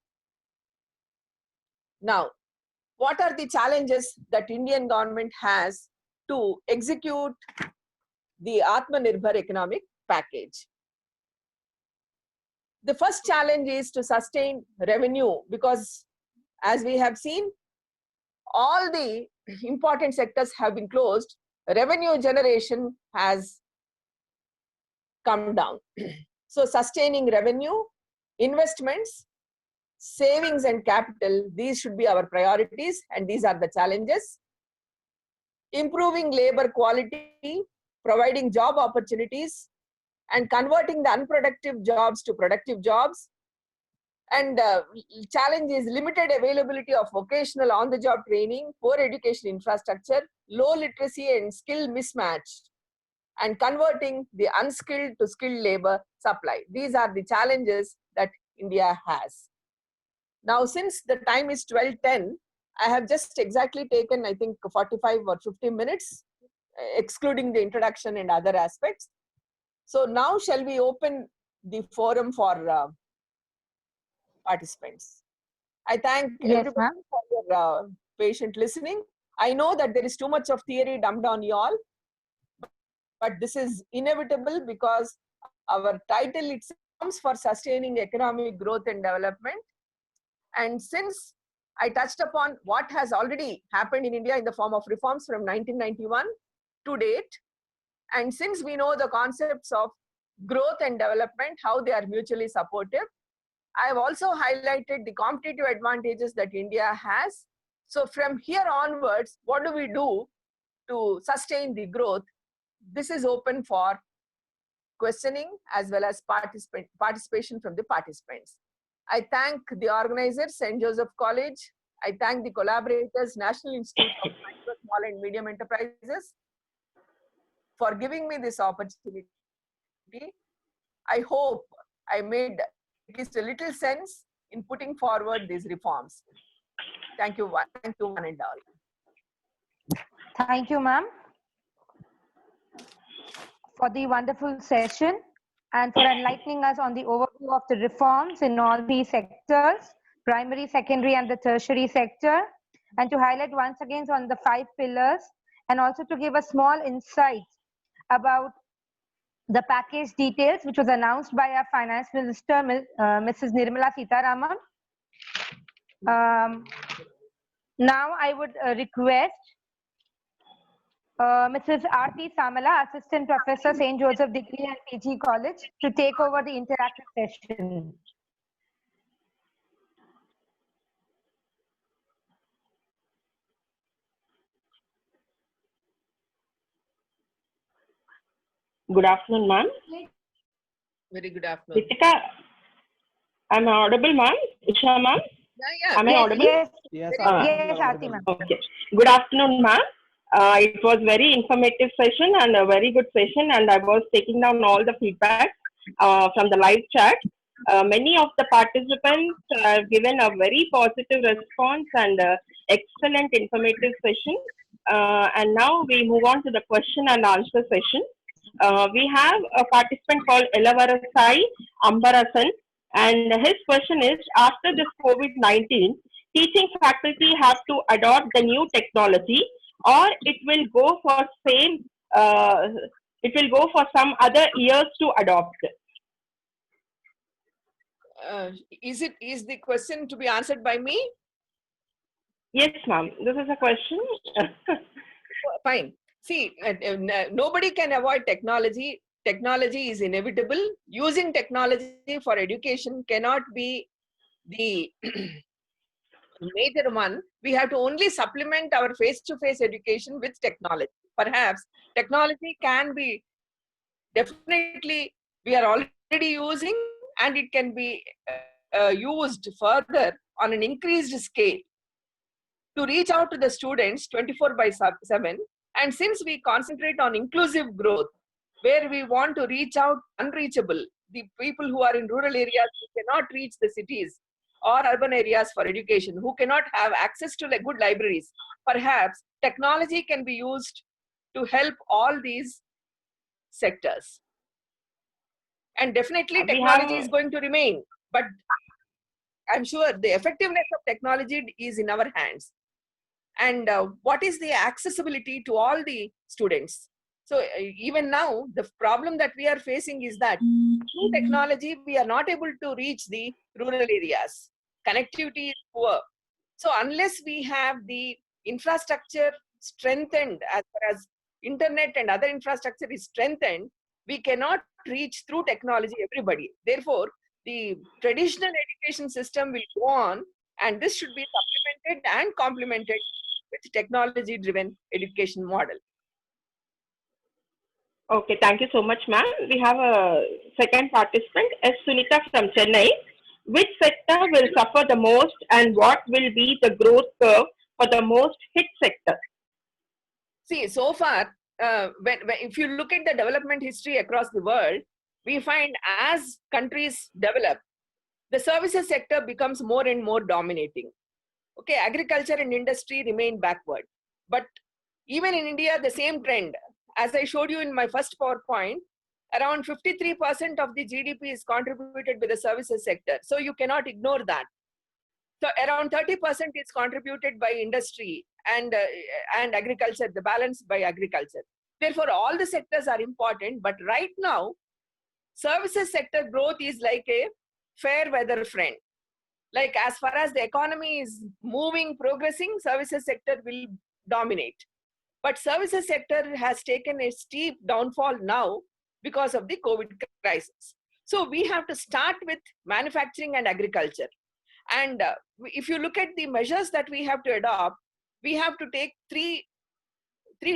Now, what are the challenges that Indian government has to execute the Atmanirbhar economic package? The first challenge is to sustain revenue, because as we have seen, all the important sectors have been closed. Revenue generation has come down. So sustaining revenue, investments, savings and capital, these should be our priorities, and these are the challenges. Improving labor quality, providing job opportunities, and converting the unproductive jobs to productive jobs. And challenge is limited availability of vocational on-the-job training, poor education infrastructure, low literacy and skill mismatch, and converting the unskilled to skilled labor supply. These are the challenges that India has. Now, since the time is 12:10, I have just exactly taken, I think, 45 or 50 minutes excluding the introduction and other aspects. So now shall we open the forum for participants? I thank Yes, everybody ma'am. for your patient listening. I know that there is too much of theory dumped on you all, but this is inevitable because our title itself comes for sustaining economic growth and development. And since I touched upon what has already happened in India in the form of reforms from 1991 to date, and since we know the concepts of growth and development, how they are mutually supportive, I have also highlighted the competitive advantages that India has. So from here onwards, what do we do to sustain the growth? This is open for questioning as well as participation from the participants. I thank the organizers, St. Joseph College. I thank the collaborators, National Institute of Micro, Small and Medium Enterprises, for giving me this opportunity. I hope I made at least a little sense in putting forward these reforms. Thank you one and all. Thank you, ma'am, for the wonderful session and for enlightening us on the overview of the reforms in all three sectors, primary, secondary, and the tertiary sector, and to highlight once again on the 5 pillars, and also to give a small insight about the package details, which was announced by our Finance Minister, Mrs. Nirmala Sitharaman. Now I would request Mrs. Aarti Samala, Assistant Professor, St. Joseph Degree and PG College, to take over the interactive session. Good afternoon, ma'am. Very good afternoon. Ritika, am I audible, ma'am? Isha, ma'am? Yeah. Am I audible? Yes, Yes, yes, Aarti, ma'am. Okay. Good afternoon, ma'am. It was very informative session and a very good session, and I was taking down all the feedback from the live chat. Many of the participants have given a very positive response and excellent informative session. And now we move on to the question and answer session. We have a participant called Elavarasai Ambarasan, and his question is, after this COVID-19, teaching faculty have to adopt the new technology, or it will go for some other years to adopt? Is the question to be answered by me? Yes, ma'am. This is a question. Fine. See, nobody can avoid technology. Technology is inevitable. Using technology for education cannot be the major one. We have to only supplement our face-to-face education with technology. Perhaps technology can be definitely, we are already using, and it can be used further on an increased scale to reach out to the students 24/7. And since we concentrate on inclusive growth, where we want to reach out unreachable, the people who are in rural areas who cannot reach the cities or urban areas for education, who cannot have access to good libraries, perhaps technology can be used to help all these sectors. And definitely technology is going to remain, but I'm sure the effectiveness of technology is in our hands. And what is the accessibility to all the students? So even now, the problem that we are facing is that through technology, we are not able to reach the rural areas. Connectivity is poor. So unless we have the infrastructure strengthened, as far as internet and other infrastructure is strengthened, we cannot reach through technology everybody. Therefore, the traditional education system will go on, and this should be supplemented and complemented with technology-driven education model. Okay, thank you so much, ma'am. We have a second participant, S. Sunita from Chennai. Which sector will suffer the most, and what will be the growth curve for the most hit sector? See, so far, if you look at the development history across the world, we find as countries develop, the services sector becomes more and more dominating. Okay, agriculture and industry remain backward. But even in India, the same trend, as I showed you in my first PowerPoint, around 53% of the GDP is contributed by the services sector. So you cannot ignore that. So around 30% is contributed by industry and agriculture, the balance by agriculture. Therefore, all the sectors are important, but right now, services sector growth is like a fair weather friend. Like as far as the economy is moving, progressing, services sector will dominate. But services sector has taken a steep downfall now because of the COVID crisis. So we have to start with manufacturing and agriculture. And if you look at the measures that we have to adopt, we have to take three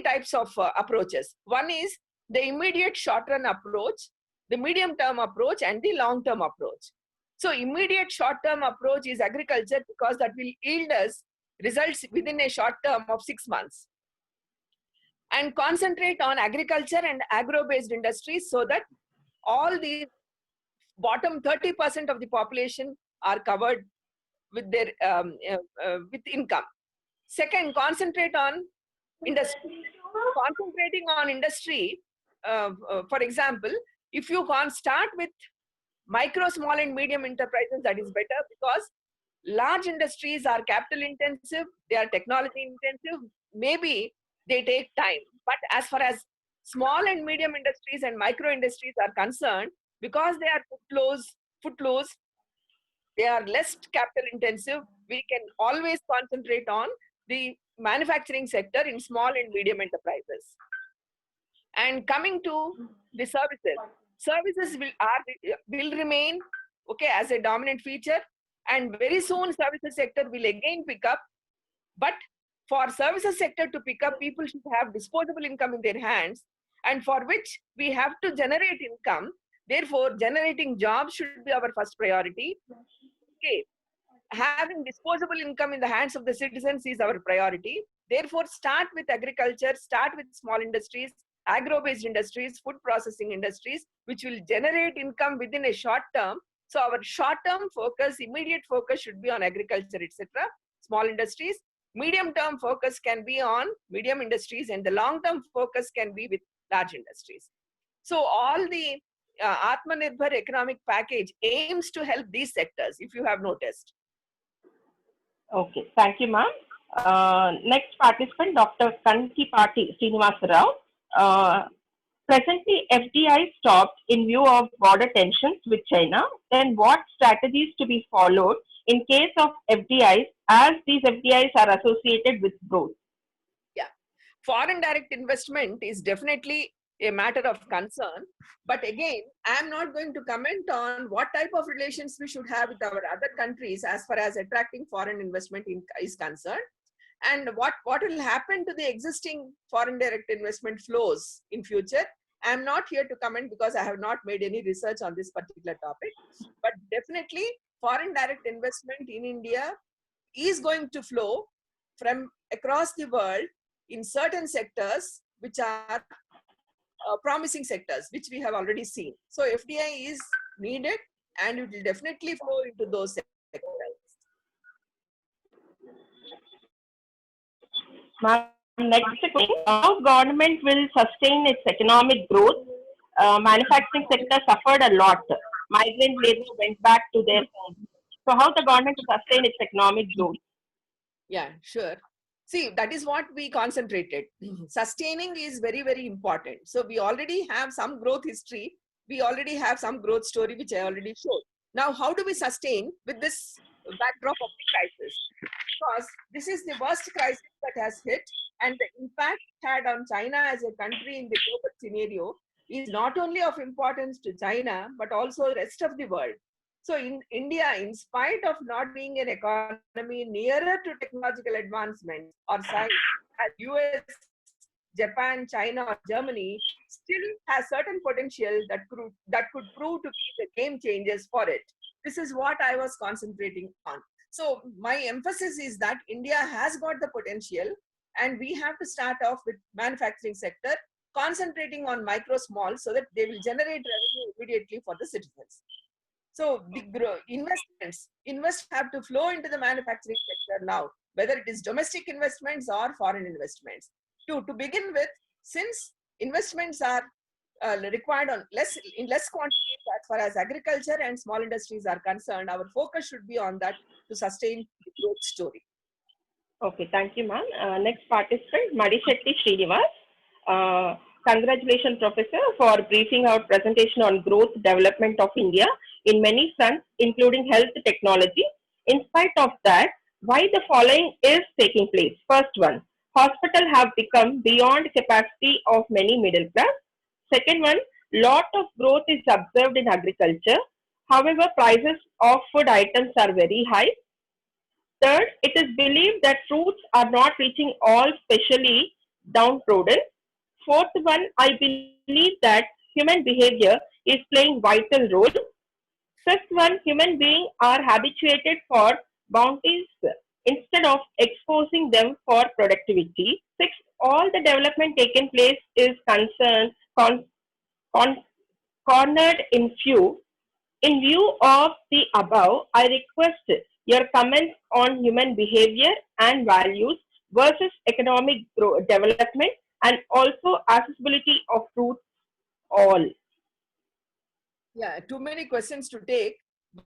types of approaches. One is the immediate short-run approach, the medium-term approach, and the long-term approach. So immediate short-term approach is agriculture because that will yield us results within a short term of 6 months. And concentrate on agriculture and agro-based industries so that all the bottom 30% of the population are covered with their with income. Second, concentrate on industry. Concentrating on industry, for example, if you can start with micro, small and medium enterprises, that is better because large industries are capital intensive, they are technology intensive, maybe they take time. But as far as small and medium industries and micro industries are concerned, because they are footloose, they are less capital intensive, we can always concentrate on the manufacturing sector in small and medium enterprises. And coming to the services will remain okay as a dominant feature, and very soon services sector will again pick up. But for services sector to pick up, people should have disposable income in their hands, and for which we have to generate income. Therefore, generating jobs should be our first priority. Okay. Having disposable income in the hands of the citizens is our priority. Therefore, start with agriculture, start with small industries, agro-based industries, food processing industries, which will generate income within a short term. So our short-term focus, immediate focus should be on agriculture, etc., small industries. Medium-term focus can be on medium industries, and the long-term focus can be with large industries. So all the Atmanirbhar economic package aims to help these sectors, if you have noticed. Okay, thank you, ma'am. Next participant, Dr. Kankipati Srinivasa Rao. Presently, FDI stopped in view of border tensions with China. Then what strategies to be followed in case of FDIs, as these FDIs are associated with growth? Yeah, foreign direct investment is definitely a matter of concern. But again, I am not going to comment on what type of relations we should have with our other countries as far as attracting foreign investment is concerned. And what will happen to the existing foreign direct investment flows in future. I am not here to comment because I have not made any research on this particular topic. But definitely, foreign direct investment in India is going to flow from across the world in certain sectors which are promising sectors, which we have already seen. So FDI is needed and it will definitely flow into those sectors. Next thing, how government will sustain its economic growth? Manufacturing sector suffered a lot. Migrant labor went back to their homes. So how the government will sustain its economic growth? Yeah, sure. See, that is what we concentrated. Sustaining is very, very important. So we already have some growth history. We already have some growth story, which I already showed. Now, how do we sustain with this backdrop of the crisis? Because this is the worst crisis that has hit, and the impact had on China as a country in the global scenario is not only of importance to China, but also the rest of the world. So in India, in spite of not being an economy nearer to technological advancement or science as US, Japan, China, or Germany, still has certain potential that could prove to be the game changers for it. This is what I was concentrating on. So my emphasis is that India has got the potential, and we have to start off with manufacturing sector, concentrating on micro small so that they will generate revenue immediately for the citizens. So the investments have to flow into the manufacturing sector now, whether it is domestic investments or foreign investments. To begin with, since investments are required on in less quantity as far as agriculture and small industries are concerned. Our focus should be on that to sustain the growth story. Okay, thank you, ma'am. Next participant, Madishetty Srinivas. Congratulations, Professor, for briefing our presentation on growth development of India in many fronts, including health technology. In spite of that, why the following is taking place? First one, hospitals have become beyond capacity of many middle class. Second one, lot of growth is observed in agriculture. However, prices of food items are very high. Third, it is believed that fruits are not reaching all specially downtrodden. Fourth one, I believe that human behavior is playing vital role. Fifth one, human beings are habituated for bounties instead of exposing them for productivity. Sixth, all the development taken place is con- cornered in few. In view of the above, I request your comments on human behavior and values versus economic development and also accessibility of fruits all. Yeah, too many questions to take,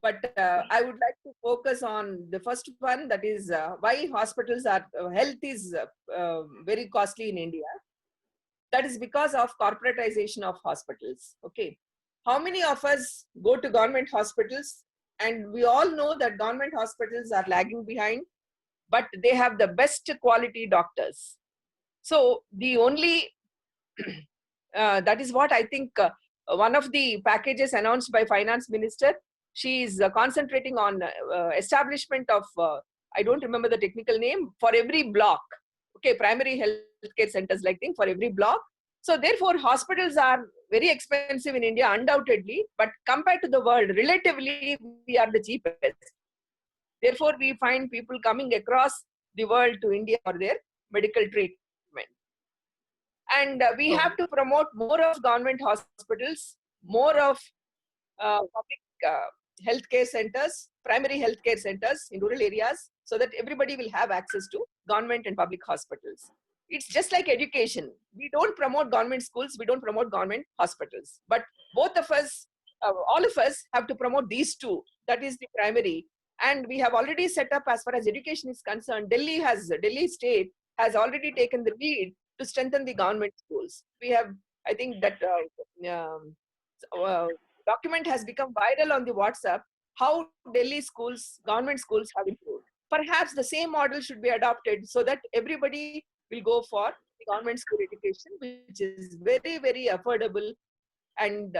but I would like to focus on the first one, that is why hospitals are, health is very costly in India. That is because of corporatization of hospitals. Okay. How many of us go to government hospitals? And we all know that government hospitals are lagging behind, but they have the best quality doctors. So the only, that is what I think one of the packages announced by Finance Minister, she is concentrating on establishment of, I don't remember the technical name, for every block. Okay, primary healthcare centers like thing for every block. So therefore, hospitals are very expensive in India, undoubtedly, but compared to the world, relatively, we are the cheapest. Therefore, we find people coming across the world to India for their medical treatment. And we have to promote more of government hospitals, more of public healthcare centers, primary healthcare centers in rural areas, so that everybody will have access to government and public hospitals. It's just like education. We don't promote government schools, we don't promote government hospitals. But both of us, all of us have to promote these two. That is the primary. And we have already set up, as far as education is concerned, Delhi state has already taken the lead to strengthen the government schools. We have, I think that document has become viral on the WhatsApp, how Delhi schools, government schools have improved. Perhaps the same model should be adopted so that everybody will go for the government school education, which is very, very affordable and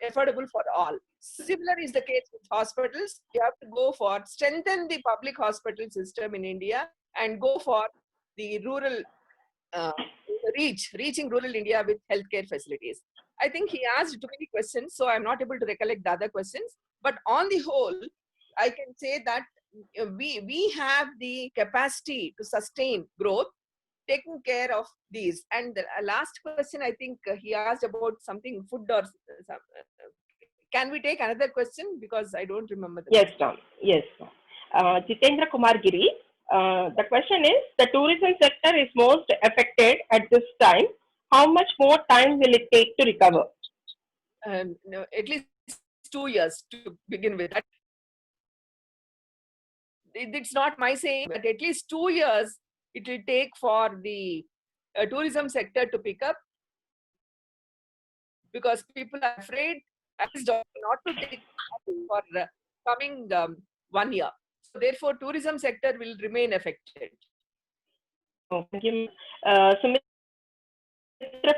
affordable for all. Similar is the case with hospitals. You have to go for strengthen the public hospital system in India and go for the rural reaching rural India with healthcare facilities. I think he asked too many questions, so I'm not able to recollect the other questions. But on the whole, I can say that we have the capacity to sustain growth, taking care of these. And the last question, I think he asked about something food or some. Can we take another question, because I don't remember the Yes, ma'am. Yes, ma'am. Jitendra Kumar Giri. The question is, the tourism sector is most affected at this time. How much more time will it take to recover? No, at least 2 years to begin with. It's not my saying, but at least 2 years it will take for the tourism sector to pick up, because people are afraid not to take for coming 1 year. So therefore, tourism sector will remain affected. Oh, thank you. Sumitra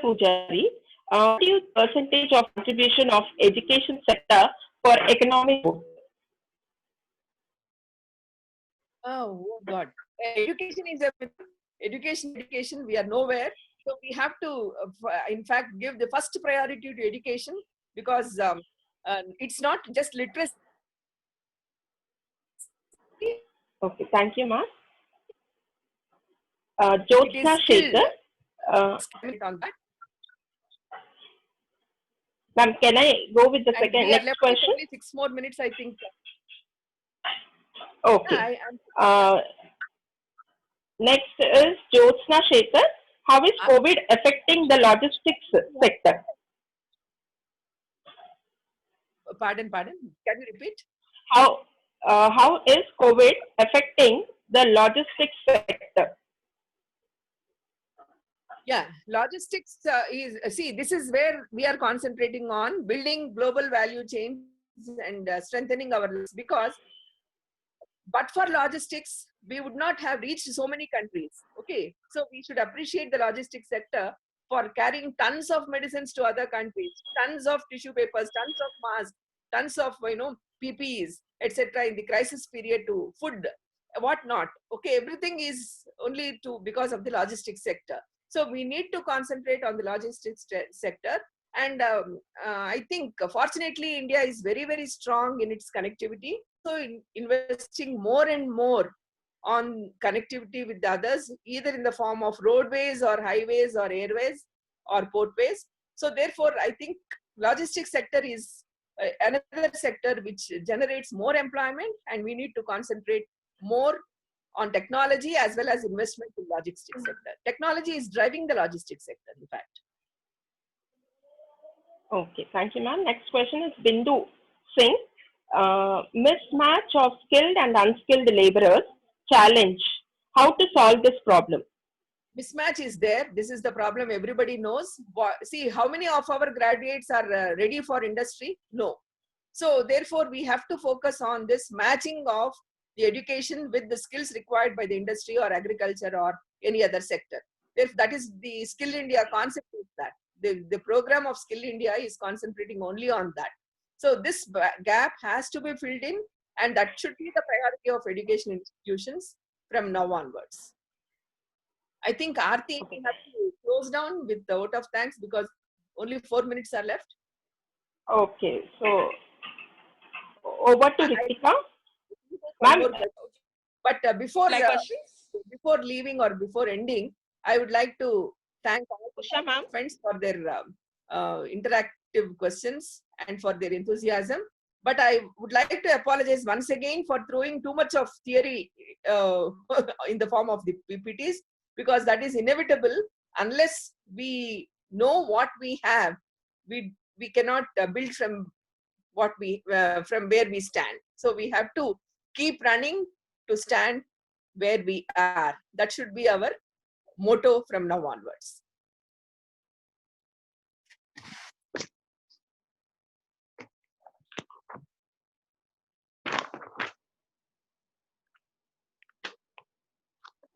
Pujari, what is the percentage of contribution of education sector for economic growth? Oh God, education is education. We are nowhere. So we have to, in fact, give the first priority to education, because it's not just literacy. Okay, thank you, ma'am. Jyotsna Shekhar. On that. Ma'am, can I go with the And second we are next left with question? only 6 more minutes, I think. Okay. Next is Jyotsna Shekhar. how is COVID affecting the logistics sector? Pardon. Can you repeat? How is COVID affecting the logistics sector? Yeah, logistics this is where we are concentrating on building global value chains and strengthening our, because but for logistics, we would not have reached so many countries. Okay, so we should appreciate the logistics sector for carrying tons of medicines to other countries, tons of tissue papers, tons of masks, tons of PPEs, etc. in the crisis period, to food, whatnot. Okay, everything is only because of the logistics sector. So we need to concentrate on the logistics sector. And I think fortunately India is very, very strong in its connectivity. So investing more and more on connectivity with the others, either in the form of roadways or highways or airways or portways. So therefore, I think logistics sector is another sector which generates more employment, and we need to concentrate more on technology as well as investment in logistics sector. Technology is driving the logistics sector, in fact. Okay, thank you, ma'am. Next question is Bindu Singh. Mismatch of skilled and unskilled laborers challenge. How to solve this problem? Mismatch is there. This is the problem everybody knows. See, how many of our graduates are ready for industry? No. So therefore, we have to focus on this matching of the education with the skills required by the industry or agriculture or any other sector. That is the Skill India concept, is that. The program of Skill India is concentrating only on that. So this gap has to be filled in, and that should be the priority of education institutions from now onwards. I think Aarti, we have to close down with the vote of thanks because only 4 minutes are left. Okay, so over to Ritika. Ma'am, but before leaving or before ending, I would like to thank all the friends for their interactive questions and for their enthusiasm. But I would like to apologize once again for throwing too much of theory in the form of the PPTs, because that is inevitable. Unless we know what we have, we cannot build from what from where we stand. So we have to keep running to stand where we are. That should be our motto from now onwards.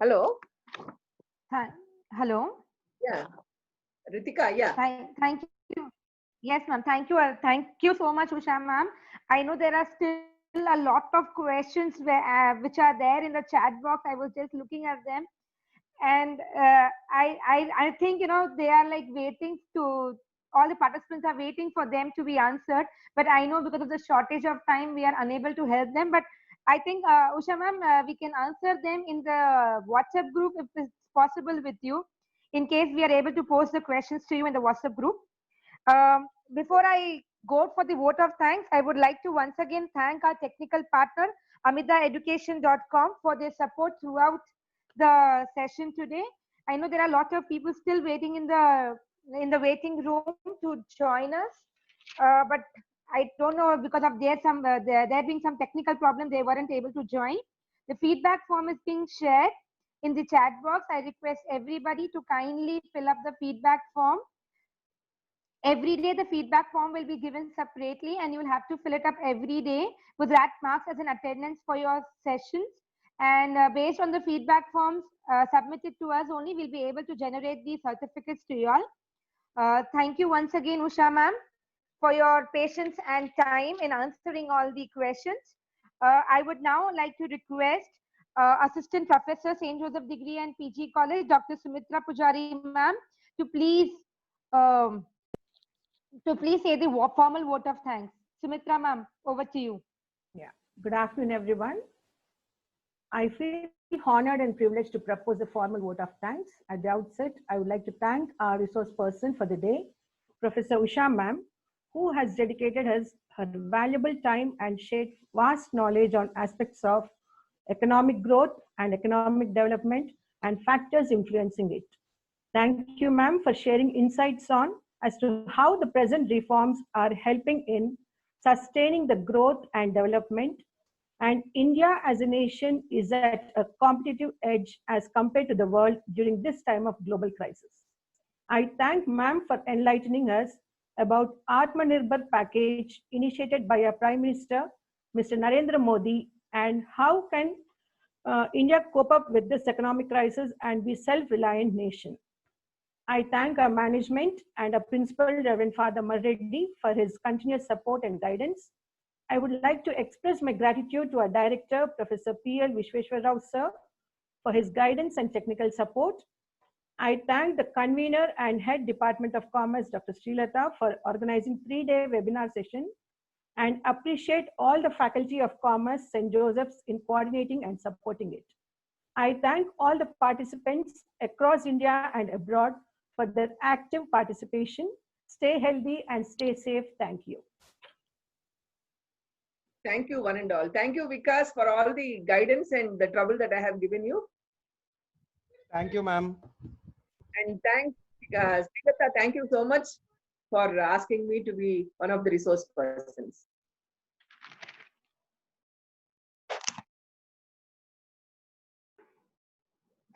Hello. Hi. Hello. Yeah. Ritika, yeah. Thank you. Yes, ma'am. Thank you. Thank you so much, Usha, ma'am. I know there are still a lot of questions which are there in the chat box. I was just looking at them, and I think they are like waiting to. All the participants are waiting for them to be answered. But I know because of the shortage of time, we are unable to help them. But I think Usha, ma'am, we can answer them in the WhatsApp group if it's possible with you. In case we are able to post the questions to you in the WhatsApp group. Before I go for the vote of thanks, I would like to once again thank our technical partner, amidaeducation.com, for their support throughout the session today. I know there are a lot of people still waiting in the waiting room to join us, but I don't know, because of there being some technical problem, they weren't able to join. The feedback form is being shared in the chat box. I request everybody to kindly fill up the feedback form. Every day, the feedback form will be given separately, and you will have to fill it up every day with that marks as an attendance for your sessions. And based on the feedback forms submitted to us only, we'll be able to generate these certificates to you all. Thank you once again, Usha ma'am, for your patience and time in answering all the questions. I would now like to request Assistant Professor, St. Joseph Degree and PG College, Dr. Sumitra Pujari ma'am, to please say the formal vote of thanks. Sumitra ma'am, over to you. Yeah. Good afternoon, everyone. I feel honored and privileged to propose a formal vote of thanks. At the outset, I would like to thank our resource person for the day, Professor Usha ma'am, who has dedicated her valuable time and shared vast knowledge on aspects of economic growth and economic development and factors influencing it. Thank you, ma'am, for sharing insights on as to how the present reforms are helping in sustaining the growth and development. And India as a nation is at a competitive edge as compared to the world during this time of global crisis. I thank ma'am for enlightening us about Atmanirbhar package initiated by our Prime Minister, Mr. Narendra Modi, and how can India cope up with this economic crisis and be self-reliant nation. I thank our management and our principal, Reverend Father Marreddy, for his continuous support and guidance. I would like to express my gratitude to our director, Professor P.L. Vishweshwar Rao, sir, for his guidance and technical support. I thank the convener and head Department of Commerce, Dr. Srilata, for organizing 3-day webinar session and appreciate all the faculty of Commerce, St. Joseph's in coordinating and supporting it. I thank all the participants across India and abroad for their active participation. Stay healthy and stay safe. Thank you. Thank you, one and all. Thank you, Vikas, for all the guidance and the trouble that I have given you. Thank you, ma'am. And Srilata, thank you so much for asking me to be one of the resource persons.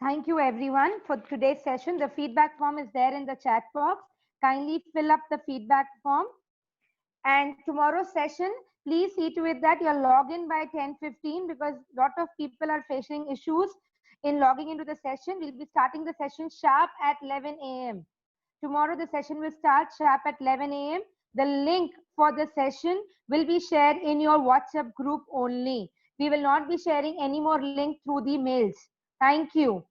Thank you everyone for today's session. The feedback form is there in the chat box. Kindly fill up the feedback form. And tomorrow's session, please see to it that you're logged in by 10:15 because a lot of people are facing issues in logging into the session. We'll be starting the session sharp at 11 a.m. Tomorrow the session will start sharp at 11 a.m. The link for the session will be shared in your WhatsApp group only. We will not be sharing any more link through the mails. Thank you.